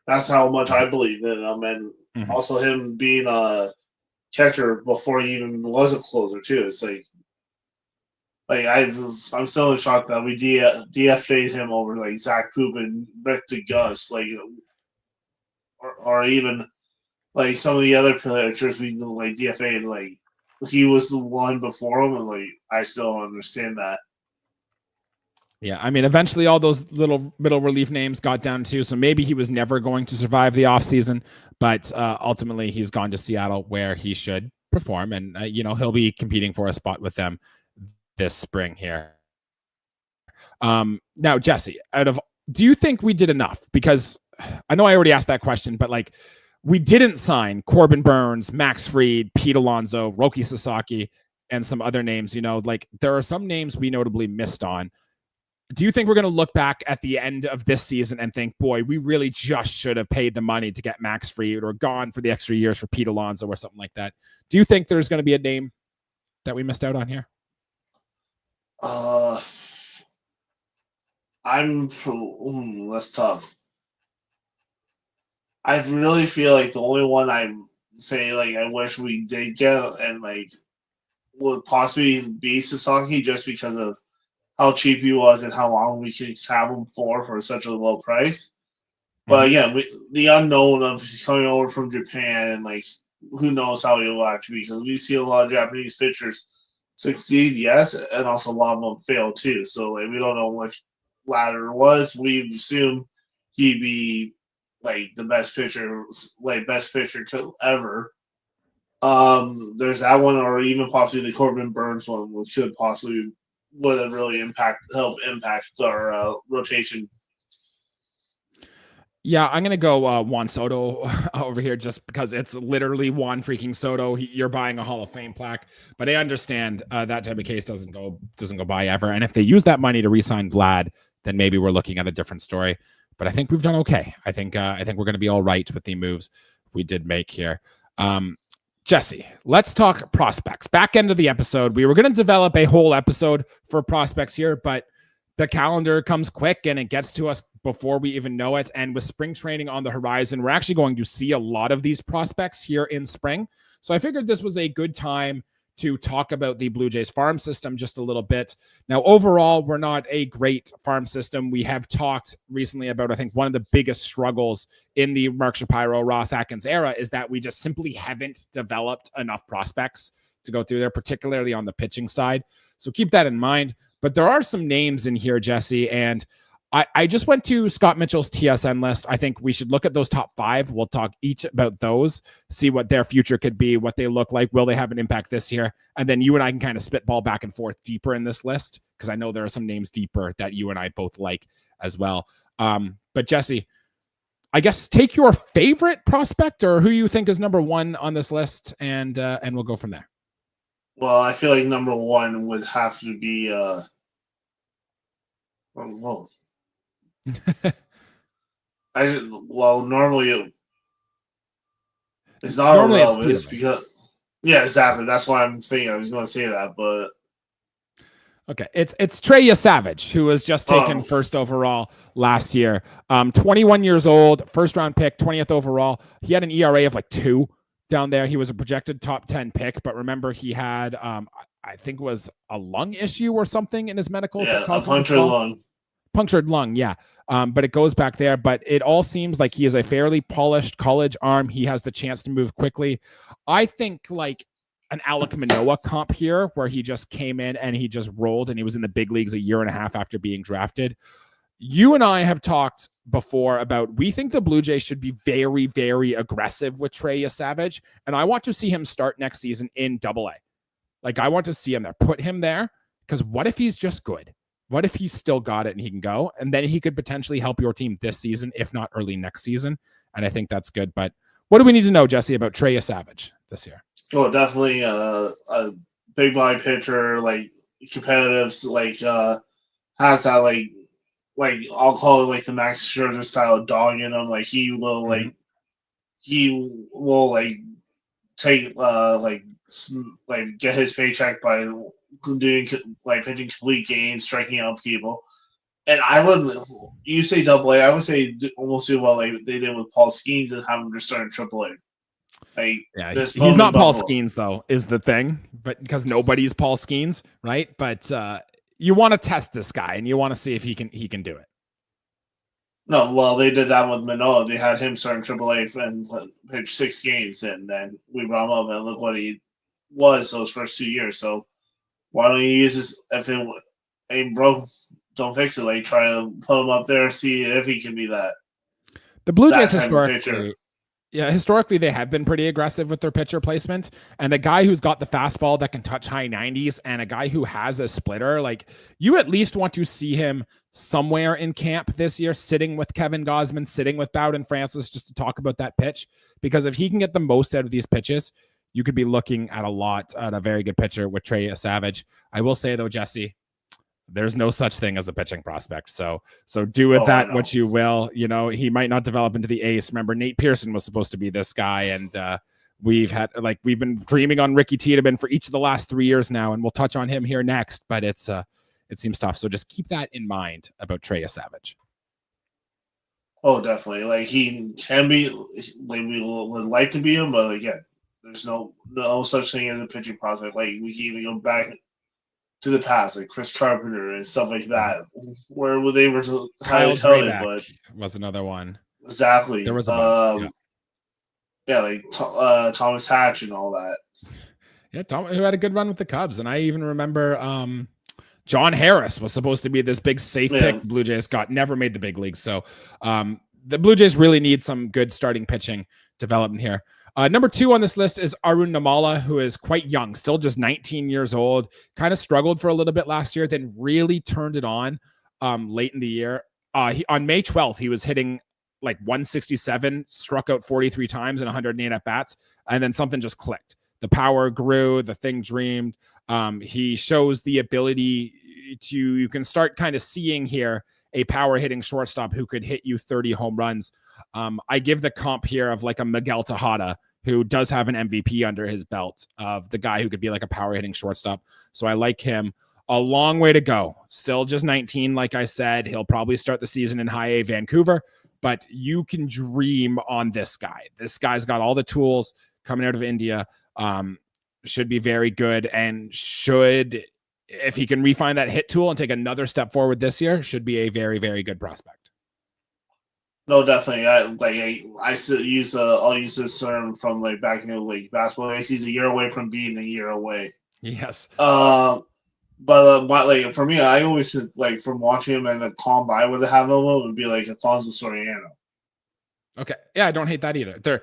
that's how much I believe in him. And also him being a catcher before he even was a closer too. It's like I'm still in shock that we DFA'd him over like Zach Poop and Rick DeGuss, or even like some of the other pitchers we like DFA'd. Like he was the one before him, and like I still don't understand that. Yeah, I mean, eventually all those little middle relief names got down too, so maybe he was never going to survive the offseason, but ultimately he's gone to Seattle where he should perform, and he'll be competing for a spot with them this spring here. Now, Jesse, do you think we did enough? Because I know I already asked that question, but like we didn't sign Corbin Burns, Max Fried, Pete Alonso, Roki Sasaki, and some other names. Like there are some names we notably missed on. do you think we're going to look back at the end of this season and think, boy, we really just should have paid the money to get Max Fried or gone for the extra years for Pete Alonso or something like that? Do you think there's going to be a name that we missed out on here? That's tough. I really feel like the only one I say like I wish we did get and like would possibly be Sasaki just because of how cheap he was and how long we could have him for such a low price. But again, the unknown of coming over from Japan and like who knows how he'll actually be, because we see a lot of Japanese pitchers succeed, yes, and also a lot of them fail too. So like we don't know which ladder it was. We assume he'd be like the best pitcher ever. There's that one, or even possibly the Corbin Burns one, which could possibly would have really help impact our rotation. Yeah, I'm going to go Juan Soto over here just because it's literally Juan freaking Soto. You're buying a Hall of Fame plaque, but I understand that type of case doesn't go by ever. And if they use that money to re-sign Vlad, then maybe we're looking at a different story. But I think we've done okay. I think we're going to be all right with the moves we did make here. Jesse, let's talk prospects. Back end of the episode, we were going to develop a whole episode for prospects here, but the calendar comes quick and it gets to us before we even know it. And with spring training on the horizon, we're actually going to see a lot of these prospects here in spring. So I figured this was a good time to talk about the Blue Jays farm system just a little bit. Now, overall, we're not a great farm system. We have talked recently about, I think, one of the biggest struggles in the Mark Shapiro, Ross Atkins era is that we just simply haven't developed enough prospects to go through there, particularly on the pitching side. So keep that in mind. But there are some names in here, Jesse, and I just went to Scott Mitchell's TSN list. I think we should look at those top 5. We'll talk each about those, see what their future could be, what they look like. Will they have an impact this year? And then you and I can kind of spitball back and forth deeper in this list, because I know there are some names deeper that you and I both like as well. But Jesse, I guess take your favorite prospect or who you think is number 1 on this list, and we'll go from there. Well, I feel like number 1 would have to be normally it's not normally irrelevant. It's because exactly. That's why I'm saying I was going to say that, but okay, it's Trey Savage, who was just taken first overall last year. 21 years old, first round pick, 20th overall. He had an ERA of like 2 down there. He was a projected top 10 pick, but remember he had I think it was a lung issue or something in his medicals. Yeah, a punctured lung. Yeah. But it goes back there. But it all seems like he is a fairly polished college arm. He has the chance to move quickly. I think like an Alek Manoah comp here, where he just came in and he just rolled and he was in the big leagues a year and a half after being drafted. You and I have talked before about we think the Blue Jays should be very, very aggressive with Trey Savage. And I want to see him start next season in Double-A. Like, I want to see him there. Put him there, because what if he's just good? What if he's still got it and he can go? And then he could potentially help your team this season, if not early next season. And I think that's good. But what do we need to know, Jesse, about Trey Savage this year? Well, definitely a big body pitcher, like competitive, like has that like I'll call it like the Max Scherzer style of dog in him. Like he will take get his paycheck by doing like pitching complete games, striking out people. And you say Double-A, I would say almost do what like they did with Paul Skeens and have him just start in Triple-A. Like, yeah, he's not Paul Skeens though, is the thing, but because nobody's Paul Skeens, right? But you want to test this guy and you want to see if he can do it. No, well, they did that with Manoah. They had him start in Triple-A and pitch 6 games, and then we brought him up and look what he was those first 2 years. So why don't you use this? If it ain't broke, don't fix it. Like, try to put him up there, see if he can be that. The Blue Jays historically, they have been pretty aggressive with their pitcher placement. And a guy who's got the fastball that can touch high 90s and a guy who has a splitter, like, you at least want to see him somewhere in camp this year, sitting with Kevin Gausman, sitting with Bowden Francis, just to talk about that pitch. Because if he can get the most out of these pitches, you could be looking at a very good pitcher with Trey Savage. I will say, though, Jesse, There's no such thing as a pitching prospect. So do with that what you will. You know, he might not develop into the ace. Remember, Nate Pearson was supposed to be this guy, and we've been dreaming on Ricky Tiedemann for each of the last 3 years now, and we'll touch on him here next. But it seems tough. So just keep that in mind about Trey Savage. Oh, definitely. Like, he can be, like, we would like to be him, but again, there's no such thing as a pitching prospect. Like, we can even go back to the past, like Chris Carpenter and stuff like that, where they were highly touted, but was another one. Exactly. There was a like Thomas Hatch and all that. Yeah, Tom, who had a good run with the Cubs, and I even remember John Harris was supposed to be this big safe pick. Blue Jays never made the big leagues. So the Blue Jays really need some good starting pitching development here. Number 2 on this list is Arun Namala, who is quite young, still just 19 years old, kind of struggled for a little bit last year, then really turned it on late in the year. On May 12th, he was hitting like 167, struck out 43 times and 108 at-bats, and then something just clicked. The power grew, the thing dreamed. He shows the ability you can start kind of seeing here a power hitting shortstop who could hit you 30 home runs. I give the comp here of like a Miguel Tejada, who does have an MVP under his belt, of the guy who could be like a power hitting shortstop. So I like him. A long way to go. Still just 19, like I said. He'll probably start the season in High A Vancouver, but you can dream on this guy. This guy's got all the tools coming out of India. Should be very good, and if he can refine that hit tool and take another step forward this year, should be a very, very good prospect. No, definitely. I'll use this term from like back in the league basketball. He's a year away from being a year away. Yes. But like for me, I always like from watching him and the comp I would have him would be like Alfonso Soriano. Okay, yeah, I don't hate that either.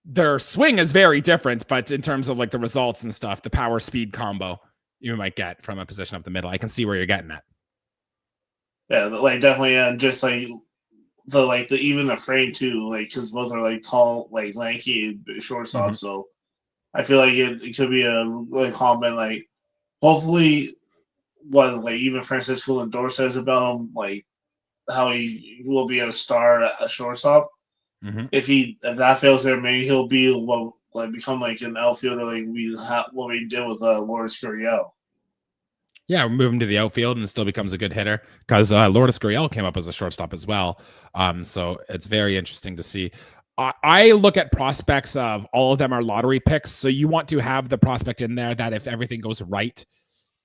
Their swing is very different, but in terms of like the results and stuff, the power speed combo you might get from a position up the middle, I can see where you're getting at. Yeah, like definitely, and just like even the frame too, like because both are like tall, like lanky shortstop. Mm-hmm. So I feel like it could be a really comment. Like hopefully, what like even Francisco Lindor says about him, like how he will be a star at a shortstop. Mm-hmm. If that fails there, maybe he'll be become like an outfielder like what we did with Lourdes Gurriel. Yeah, we'll move him to the outfield and still becomes a good hitter, because Lourdes Gurriel came up as a shortstop as well. So it's very interesting to see. I look at prospects of all of them are lottery picks. So you want to have the prospect in there that if everything goes right,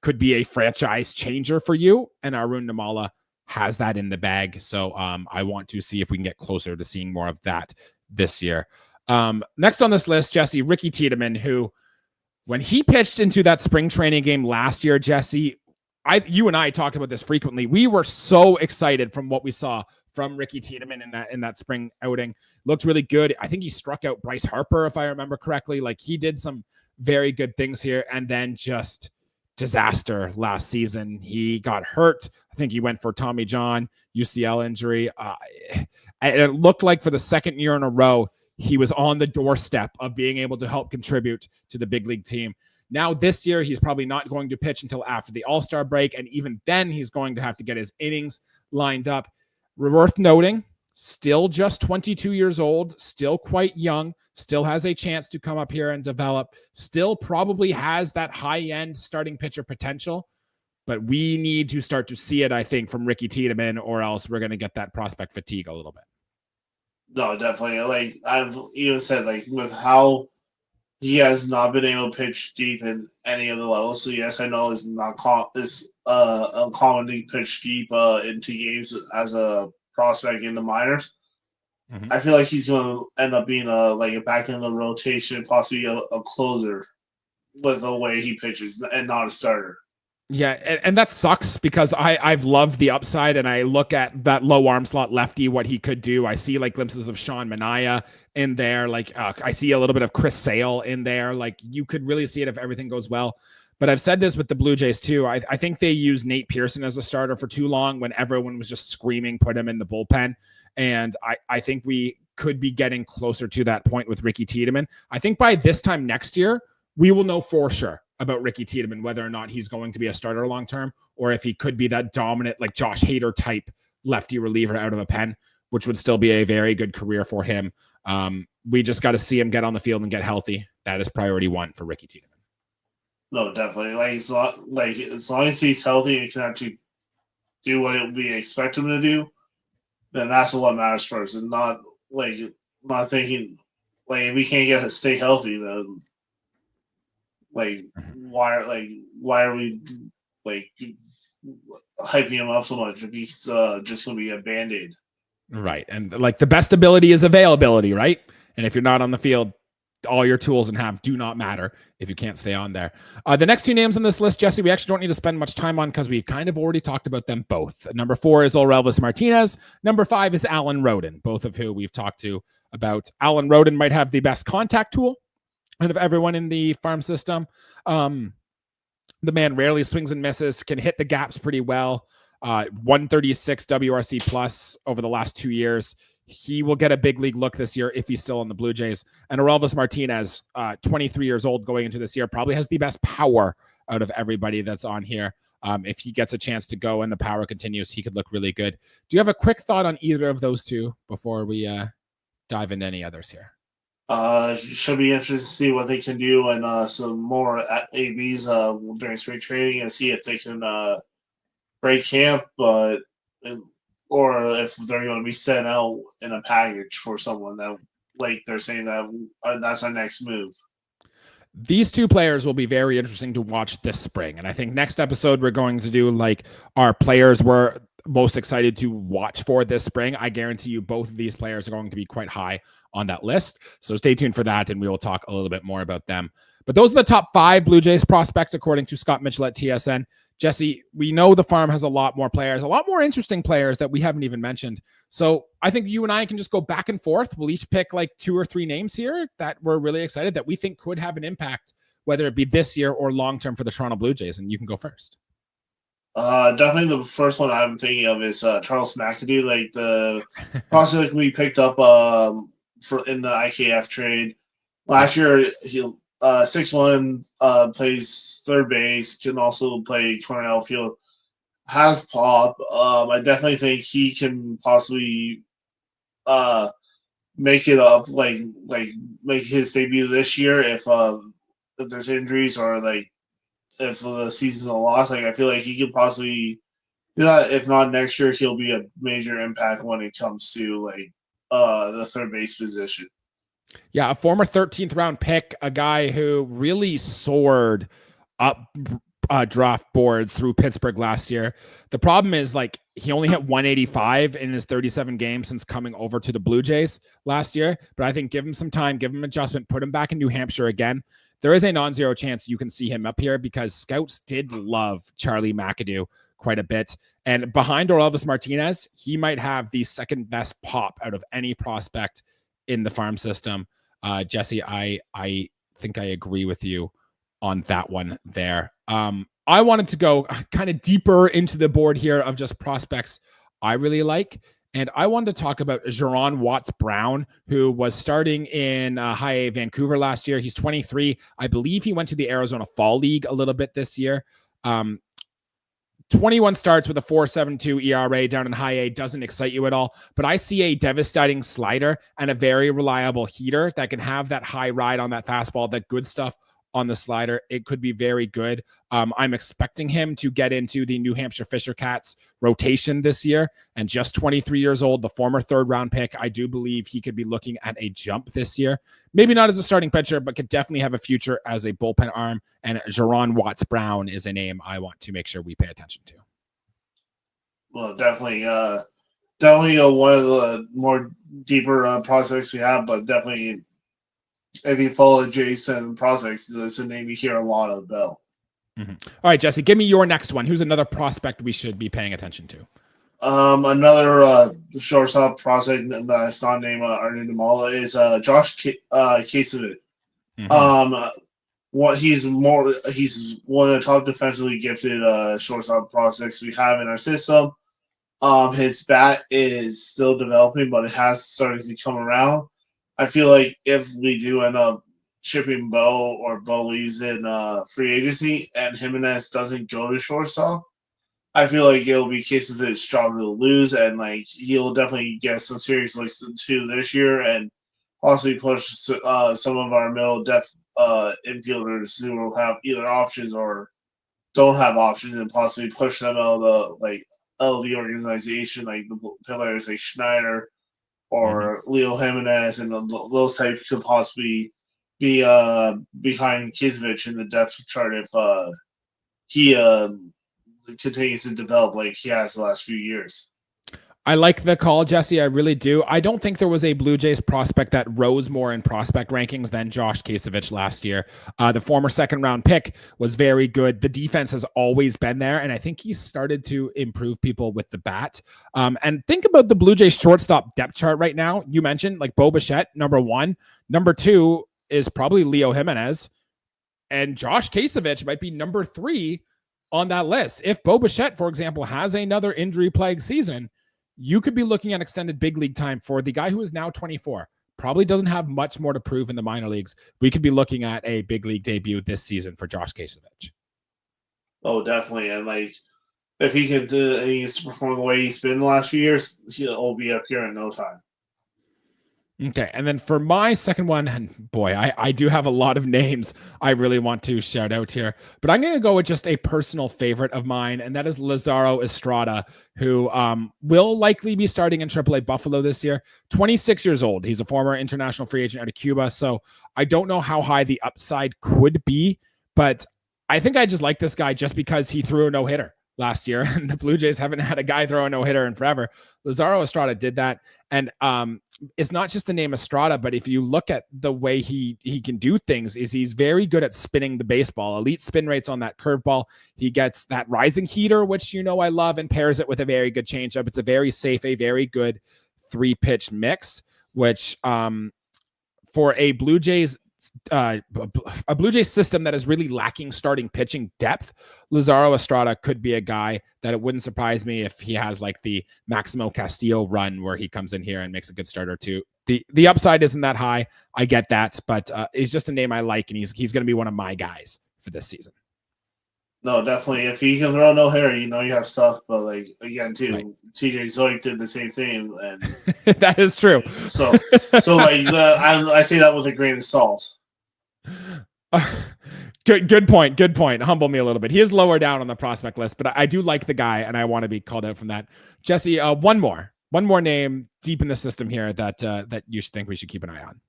could be a franchise changer for you. And Arun Namala has that in the bag. So I want to see if we can get closer to seeing more of that this year. Next on this list, Jesse, Ricky Tiedemann, who when he pitched into that spring training game last year, Jesse, you and I talked about this frequently. We were so excited from what we saw from Ricky Tiedemann in that spring outing. Looked really good. I think he struck out Bryce Harper, if I remember correctly. Like he did some very good things here, and then just disaster last season. He got hurt. I think he went for Tommy John, UCL injury. It looked like for the second year in a row, he was on the doorstep of being able to help contribute to the big league team. Now this year, he's probably not going to pitch until after the All-Star break. And even then, he's going to have to get his innings lined up. Worth noting, still just 22 years old, still quite young, still has a chance to come up here and develop, still probably has that high-end starting pitcher potential. But we need to start to see it, I think, from Ricky Tiedemann, or else we're going to get that prospect fatigue a little bit. No, definitely. Like I've even said, like with how he has not been able to pitch deep in any of the levels. So yes, I know it's not uncommon to pitch deep into games as a prospect in the minors. Mm-hmm. I feel like he's going to end up being a back in the rotation, possibly a closer with the way he pitches, and not a starter. Yeah, and that sucks because I've loved the upside, and I look at that low arm slot lefty, what he could do. I see like glimpses of Sean Manaea in there. Like I see a little bit of Chris Sale in there. Like you could really see it if everything goes well. But I've said this with the Blue Jays too. I think they used Nate Pearson as a starter for too long when everyone was just screaming, put him in the bullpen. And I think we could be getting closer to that point with Ricky Tiedemann. I think by this time next year, we will know for sure. about Ricky Tiedemann, whether or not he's going to be a starter long term, or if he could be that dominant, like Josh Hader type lefty reliever out of a pen, which would still be a very good career for him. We just got to see him get on the field and get healthy. That is priority one for Ricky Tiedemann. No, definitely. As long as he's healthy and can actually do what we expect him to do, then that's what matters first, and not thinking if we can't get to stay healthy, then why are we hyping him up so much if he's just gonna be a band-aid? Right. And the best ability is availability, right? And if you're not on the field, all your tools do not matter if you can't stay on there. The next two names on this list, Jesse, we actually don't need to spend much time on because we've kind of already talked about them both. Number 4 is Orelvis Martinez. Number 5 is Alan Roden, both of who we've talked to about. Alan Roden might have the best contact tool out of everyone in the farm system. The man rarely swings and misses, can hit the gaps pretty well. 136 WRC plus over the last 2 years. He will get a big league look this year if he's still on the Blue Jays. And Orelvis Martinez, 23 years old going into this year, probably has the best power out of everybody that's on here. If he gets a chance to go and the power continues, he could look really good. Do you have a quick thought on either of those two before we dive into any others here? Should be interested to see what they can do and some more ABs during spring training and see if they can break camp, or if they're going to be sent out in a package for someone that, they're saying that that's our next move. These two players will be very interesting to watch this spring. And I think next episode, we're going to do our players we're most excited to watch for this spring. I guarantee you both of these players are going to be quite high on that list. So stay tuned for that, and we will talk a little bit more about them. But those are the top 5 Blue Jays prospects, according to Scott Mitchell at TSN. Jesse, we know the farm has a lot more players, a lot more interesting players that we haven't even mentioned. So I think you and I can just go back and forth. We'll each pick 2 or 3 names here that we're really excited that we think could have an impact, whether it be this year or long-term for the Toronto Blue Jays. And you can go first. Definitely the first one I'm thinking of is Charles McAdoo, the prospect we picked up in the IKF trade. Last year, he 6'1", plays third base, can also play corner outfield, has pop. I definitely think he can possibly make it up, make his debut this year if there's injuries or if the season's a loss. I feel like he could possibly do that. If not next year, he'll be a major impact when it comes to the third base position. Yeah, a former 13th round pick, a guy who really soared up draft boards through Pittsburgh last year. The problem is he only hit 185 in his 37 games since coming over to the Blue Jays last year. But I think give him some time, give him adjustment, put him back in New Hampshire again. There is a non-zero chance you can see him up here because scouts did love Charlie McAdoo quite a bit. And behind Orelvis Martinez, he might have the second best pop out of any prospect in the farm system. Jesse, I think I agree with you on that one there. I wanted to go kind of deeper into the board here of just prospects I really like. And I wanted to talk about Jaron Watts-Brown, who was starting in High A Vancouver last year. He's 23. I believe he went to the Arizona Fall League a little bit this year. 21 starts with a 4.72 ERA down in High A doesn't excite you at all, but I see a devastating slider and a very reliable heater that can have that high ride on that fastball, that good stuff on the slider. It could be very good. I'm expecting him to get into the New Hampshire Fisher Cats rotation this year, and just 23 years old, the former 3rd round pick. I do believe he could be looking at a jump this year. Maybe not as a starting pitcher, but could definitely have a future as a bullpen arm. And Jaron Watts-Brown is a name I want to make sure we pay attention to. Well, definitely one of the more deeper prospects we have, but definitely if you follow Jason prospects, this is a name you hear a lot about. Mm-hmm. All right, Jesse, give me your next one. Who's another prospect we should be paying attention to? Another shortstop prospect that's not named Arjun Damala is Josh Kasevich. Mm-hmm. He's one of the top defensively gifted shortstop prospects we have in our system. His bat is still developing, but it has started to come around. I feel like if we do end up shipping Bo or Bo leaves in free agency and Gimenez doesn't go to shortstop, I feel like it'll be a case of it's job to lose, and like he'll definitely get some serious looks too this year, and possibly push some of our middle depth infielders who will have either options or don't have options, and possibly push them out of the organization, like the players like Schneider or Leo Jimenez, and those types could possibly be behind Kisvich in the depth chart if he continues to develop like he has the last few years. I like the call, Jesse. I really do. I don't think there was a Blue Jays prospect that rose more in prospect rankings than Josh Kasevich last year. The former second-round pick was very good. The defense has always been there, and I think he started to improve people with the bat. And think about the Blue Jays shortstop depth chart right now. You mentioned like Bo Bichette, number 1. Number 2 is probably Leo Jimenez, and Josh Kasevich might be number 3 on that list. If Bo Bichette, for example, has another injury-plagued season, you could be looking at extended big league time for the guy who is now 24. Probably doesn't have much more to prove in the minor leagues. We could be looking at a big league debut this season for Josh Kasevich. Oh, definitely. And like, if he can perform the way he's been the last few years, he'll be up here in no time. Okay, and then for my second one, and boy, I do have a lot of names I really want to shout out here, but I'm going to go with just a personal favorite of mine, and that is Lazaro Estrada, who will likely be starting in AAA Buffalo this year. 26 years old. He's a former international free agent out of Cuba, so I don't know how high the upside could be, but I think I just like this guy just because he threw a no-hitter last year, and the Blue Jays haven't had a guy throw a no-hitter in forever. Lazaro Estrada did that, and it's not just the name Estrada, but if you look at the way he can do things, is he's very good at spinning the baseball. Elite spin rates on that curveball. He gets that rising heater, which I love, and pairs it with a very good changeup. It's a very safe, a very good 3-pitch mix, which for a Blue Jays system that is really lacking starting pitching depth, Lazaro Estrada could be a guy that it wouldn't surprise me if he has like the Maximo Castillo run where he comes in here and makes a good start or two. The upside isn't that high. I get that, but he's just a name I like, and he's going to be one of my guys for this season. No, definitely. If he can throw no hitter, you have stuff. But like again, too, right. TJ Zoik did the same thing, and that is true. So like I say that with a grain of salt. Good point. Good point. Humble me a little bit. He is lower down on the prospect list, but I do like the guy, and I want to be called out from that. Jesse, one more name deep in the system here that you should think we should keep an eye on.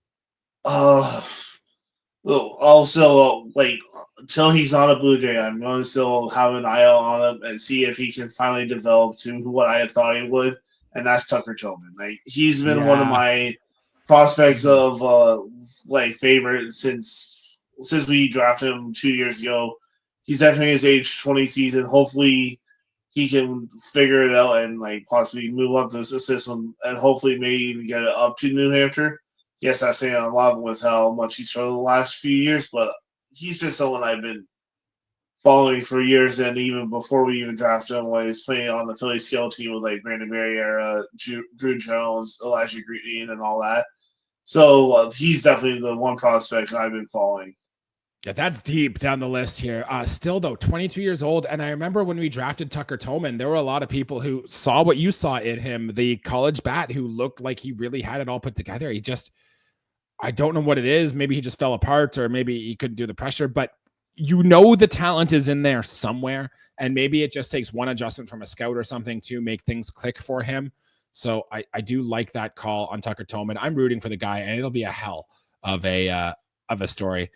Also, like until he's not a Blue Jay, I'm going to still have an eye out on him and see if he can finally develop to what I thought he would, and that's Tucker Tillman. Like he's been one of my prospects of like favorite since we drafted him 2 years ago. He's entering his age 20 season. Hopefully, he can figure it out and like possibly move up the system, and hopefully maybe even get it up to New Hampshire. Yes, I say a lot with how much he's struggled the last few years, but he's just someone I've been following for years, and even before we even drafted him, when he was playing on the Philly skill team with like Brandon Barriera, Drew Jones, Elijah Green, and all that. So he's definitely the one prospect I've been following. Yeah, that's deep down the list here. Still, though, 22 years old. And I remember when we drafted Tucker Tillman, there were a lot of people who saw what you saw in him, the college bat who looked like he really had it all put together. I don't know what it is. Maybe he just fell apart, or maybe he couldn't do the pressure, but the talent is in there somewhere. And maybe it just takes one adjustment from a scout or something to make things click for him. So I do like that call on Tucker Tillman. I'm rooting for the guy, and it'll be a hell of a story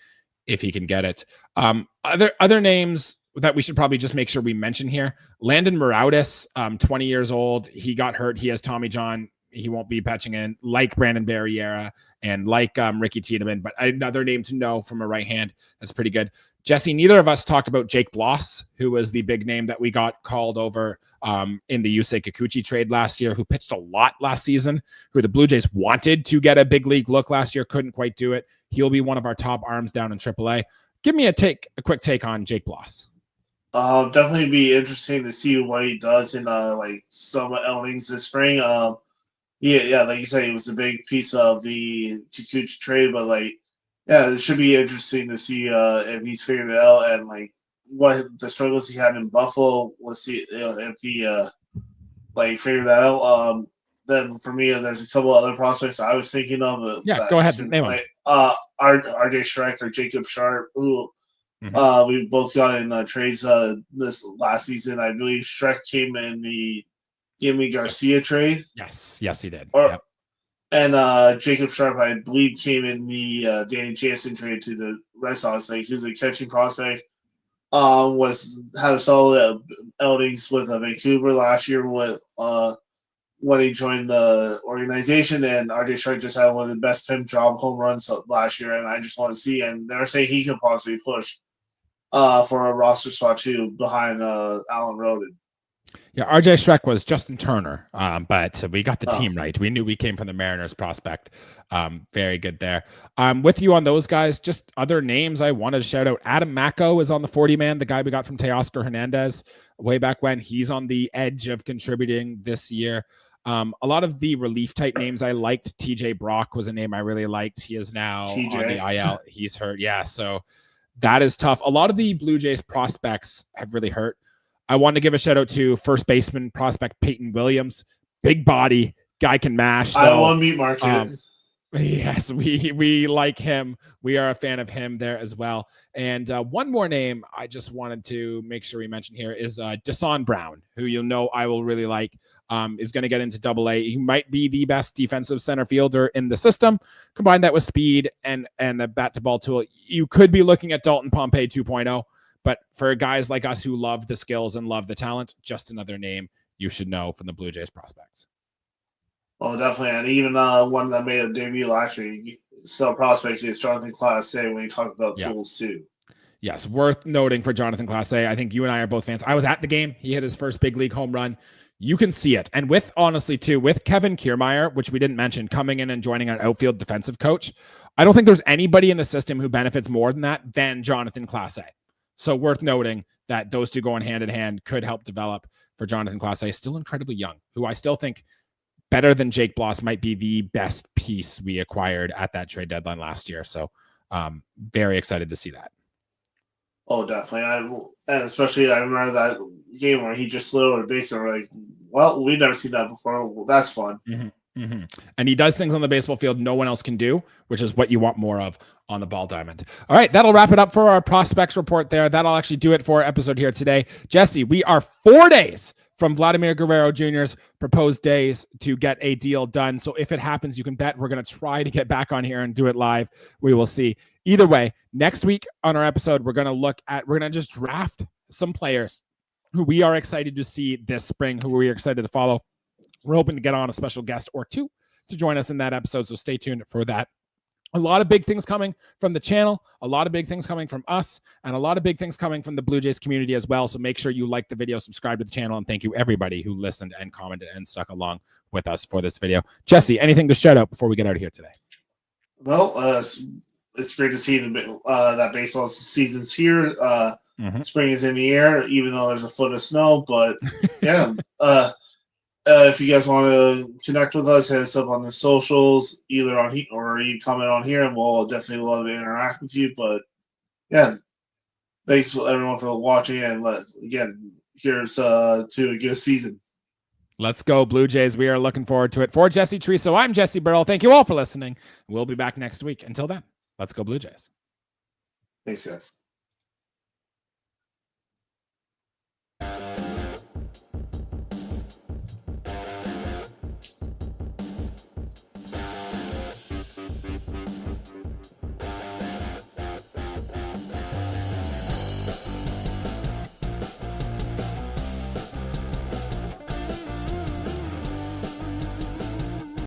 if he can get it. Other names that we should probably just make sure we mention here. Landon Morautis, 20 years old. He got hurt. He has Tommy John. He won't be pitching in, like Brandon Barriera and like Ricky Tiedemann, but another name to know from a right hand. That's pretty good. Jesse, neither of us talked about Jake Bloss, who was the big name that we got called over in the Yusei Kikuchi trade last year, who pitched a lot last season, who the Blue Jays wanted to get a big league look last year, couldn't quite do it. He'll be one of our top arms down in AAA. Give me a quick take on Jake Bloss. Definitely be interesting to see what he does in like some outings this spring. Yeah, like you said, he was a big piece of the Kikuchi trade, but like yeah, it should be interesting to see if he's figured it out and like what the struggles he had in Buffalo. Let's see if he like figured that out. Then for me, there's a couple other prospects I was thinking of Yeah, that go ahead. should, Name them. like RJ Schreck or Jacob Sharp, who we both got in trades this last season. I believe Schreck came in the Yimi Garcia trade. Yes, he did. Or Yep. and Jacob Sharp, I believe, came in the Danny Jansen trade to the Red Sox. Like he was a catching prospect. Was had a solid outings with Vancouver last year with when he joined the organization, and RJ Sharp just had one of the best pin job home runs last year, and I just want to see. And they're saying he could possibly push for a roster spot too behind Alan Roden. Yeah, RJ Schreck was Justin Turner, but we got the team right. We knew we came from the Mariners prospect. Very good there. With you on those guys, just other names I wanted to shout out. Adam Macko is on the 40-man, the guy we got from Teoscar Hernandez way back when. He's on the edge of contributing this year. A lot of the relief type names I liked. TJ Brock was a name I really liked. He is now on the IL. He's hurt. Yeah, so that is tough. A lot of the Blue Jays prospects have really hurt. I want to give a shout out to first baseman prospect Peyton Williams. Big body, guy can mash. Though. I want meat market. Yes, we like him. We are a fan of him there as well. And one more name I just wanted to make sure we mention here is Deson Brown, who you'll know I will really like. Is going to get into AA. He might be the best defensive center fielder in the system. Combine that with speed and a bat to ball tool. You could be looking at Dalton Pompey 2.0. But for guys like us who love the skills and love the talent, just another name you should know from the Blue Jays prospects. Well, definitely. And even one that made a debut last year, still prospect is Jonathan Clase when you talk about tools too. Yes, worth noting for Jonathan Clase. I think you and I are both fans. I was at the game. He hit his first big league home run. You can see it. And with Kevin Kiermaier, which we didn't mention, coming in and joining our outfield defensive coach, I don't think there's anybody in the system who benefits more than Jonathan Clase. So worth noting that those two going hand in hand could help develop for Jonathan Clase, still incredibly young, who I still think better than Jake Bloss might be the best piece we acquired at that trade deadline last year. So very excited to see that. Oh, definitely. And especially I remember that game where he just slid over the base and we're like, well, we've never seen that before. Well, that's fun. Mm-hmm. Mm-hmm. And he does things on the baseball field no one else can do, which is what you want more of on the ball diamond. All right, that'll wrap it up for our prospects report there. That'll actually do it for our episode here today. Jesse, we are 4 days from Vladimir Guerrero Jr.'s proposed days to get a deal done. So if it happens, you can bet we're going to try to get back on here and do it live. We will see. Either way, next week on our episode, we're going to just draft some players who we are excited to see this spring, who we are excited to follow. We're hoping to get on a special guest or two to join us in that episode, so stay tuned for that. A lot of big things coming from the channel, a lot of big things coming from us, and a lot of big things coming from the Blue Jays community as well. So make sure you like the video, subscribe to the channel, and thank you everybody who listened and commented and stuck along with us for this video. Jesse, anything to shout out before we get out of here today? Well, it's great to see that baseball season's here. Spring is in the air, even though there's a foot of snow. But yeah, if you guys want to connect with us, hit us up on the socials, either on here or you comment on here, and we'll definitely love to interact with you. But yeah, thanks everyone for watching, and here's to a good season. Let's go, Blue Jays. We are looking forward to it. For Jesse Treso, I'm Jesse Burrell. Thank you all for listening. We'll be back next week. Until then, let's go, Blue Jays. Thanks, guys.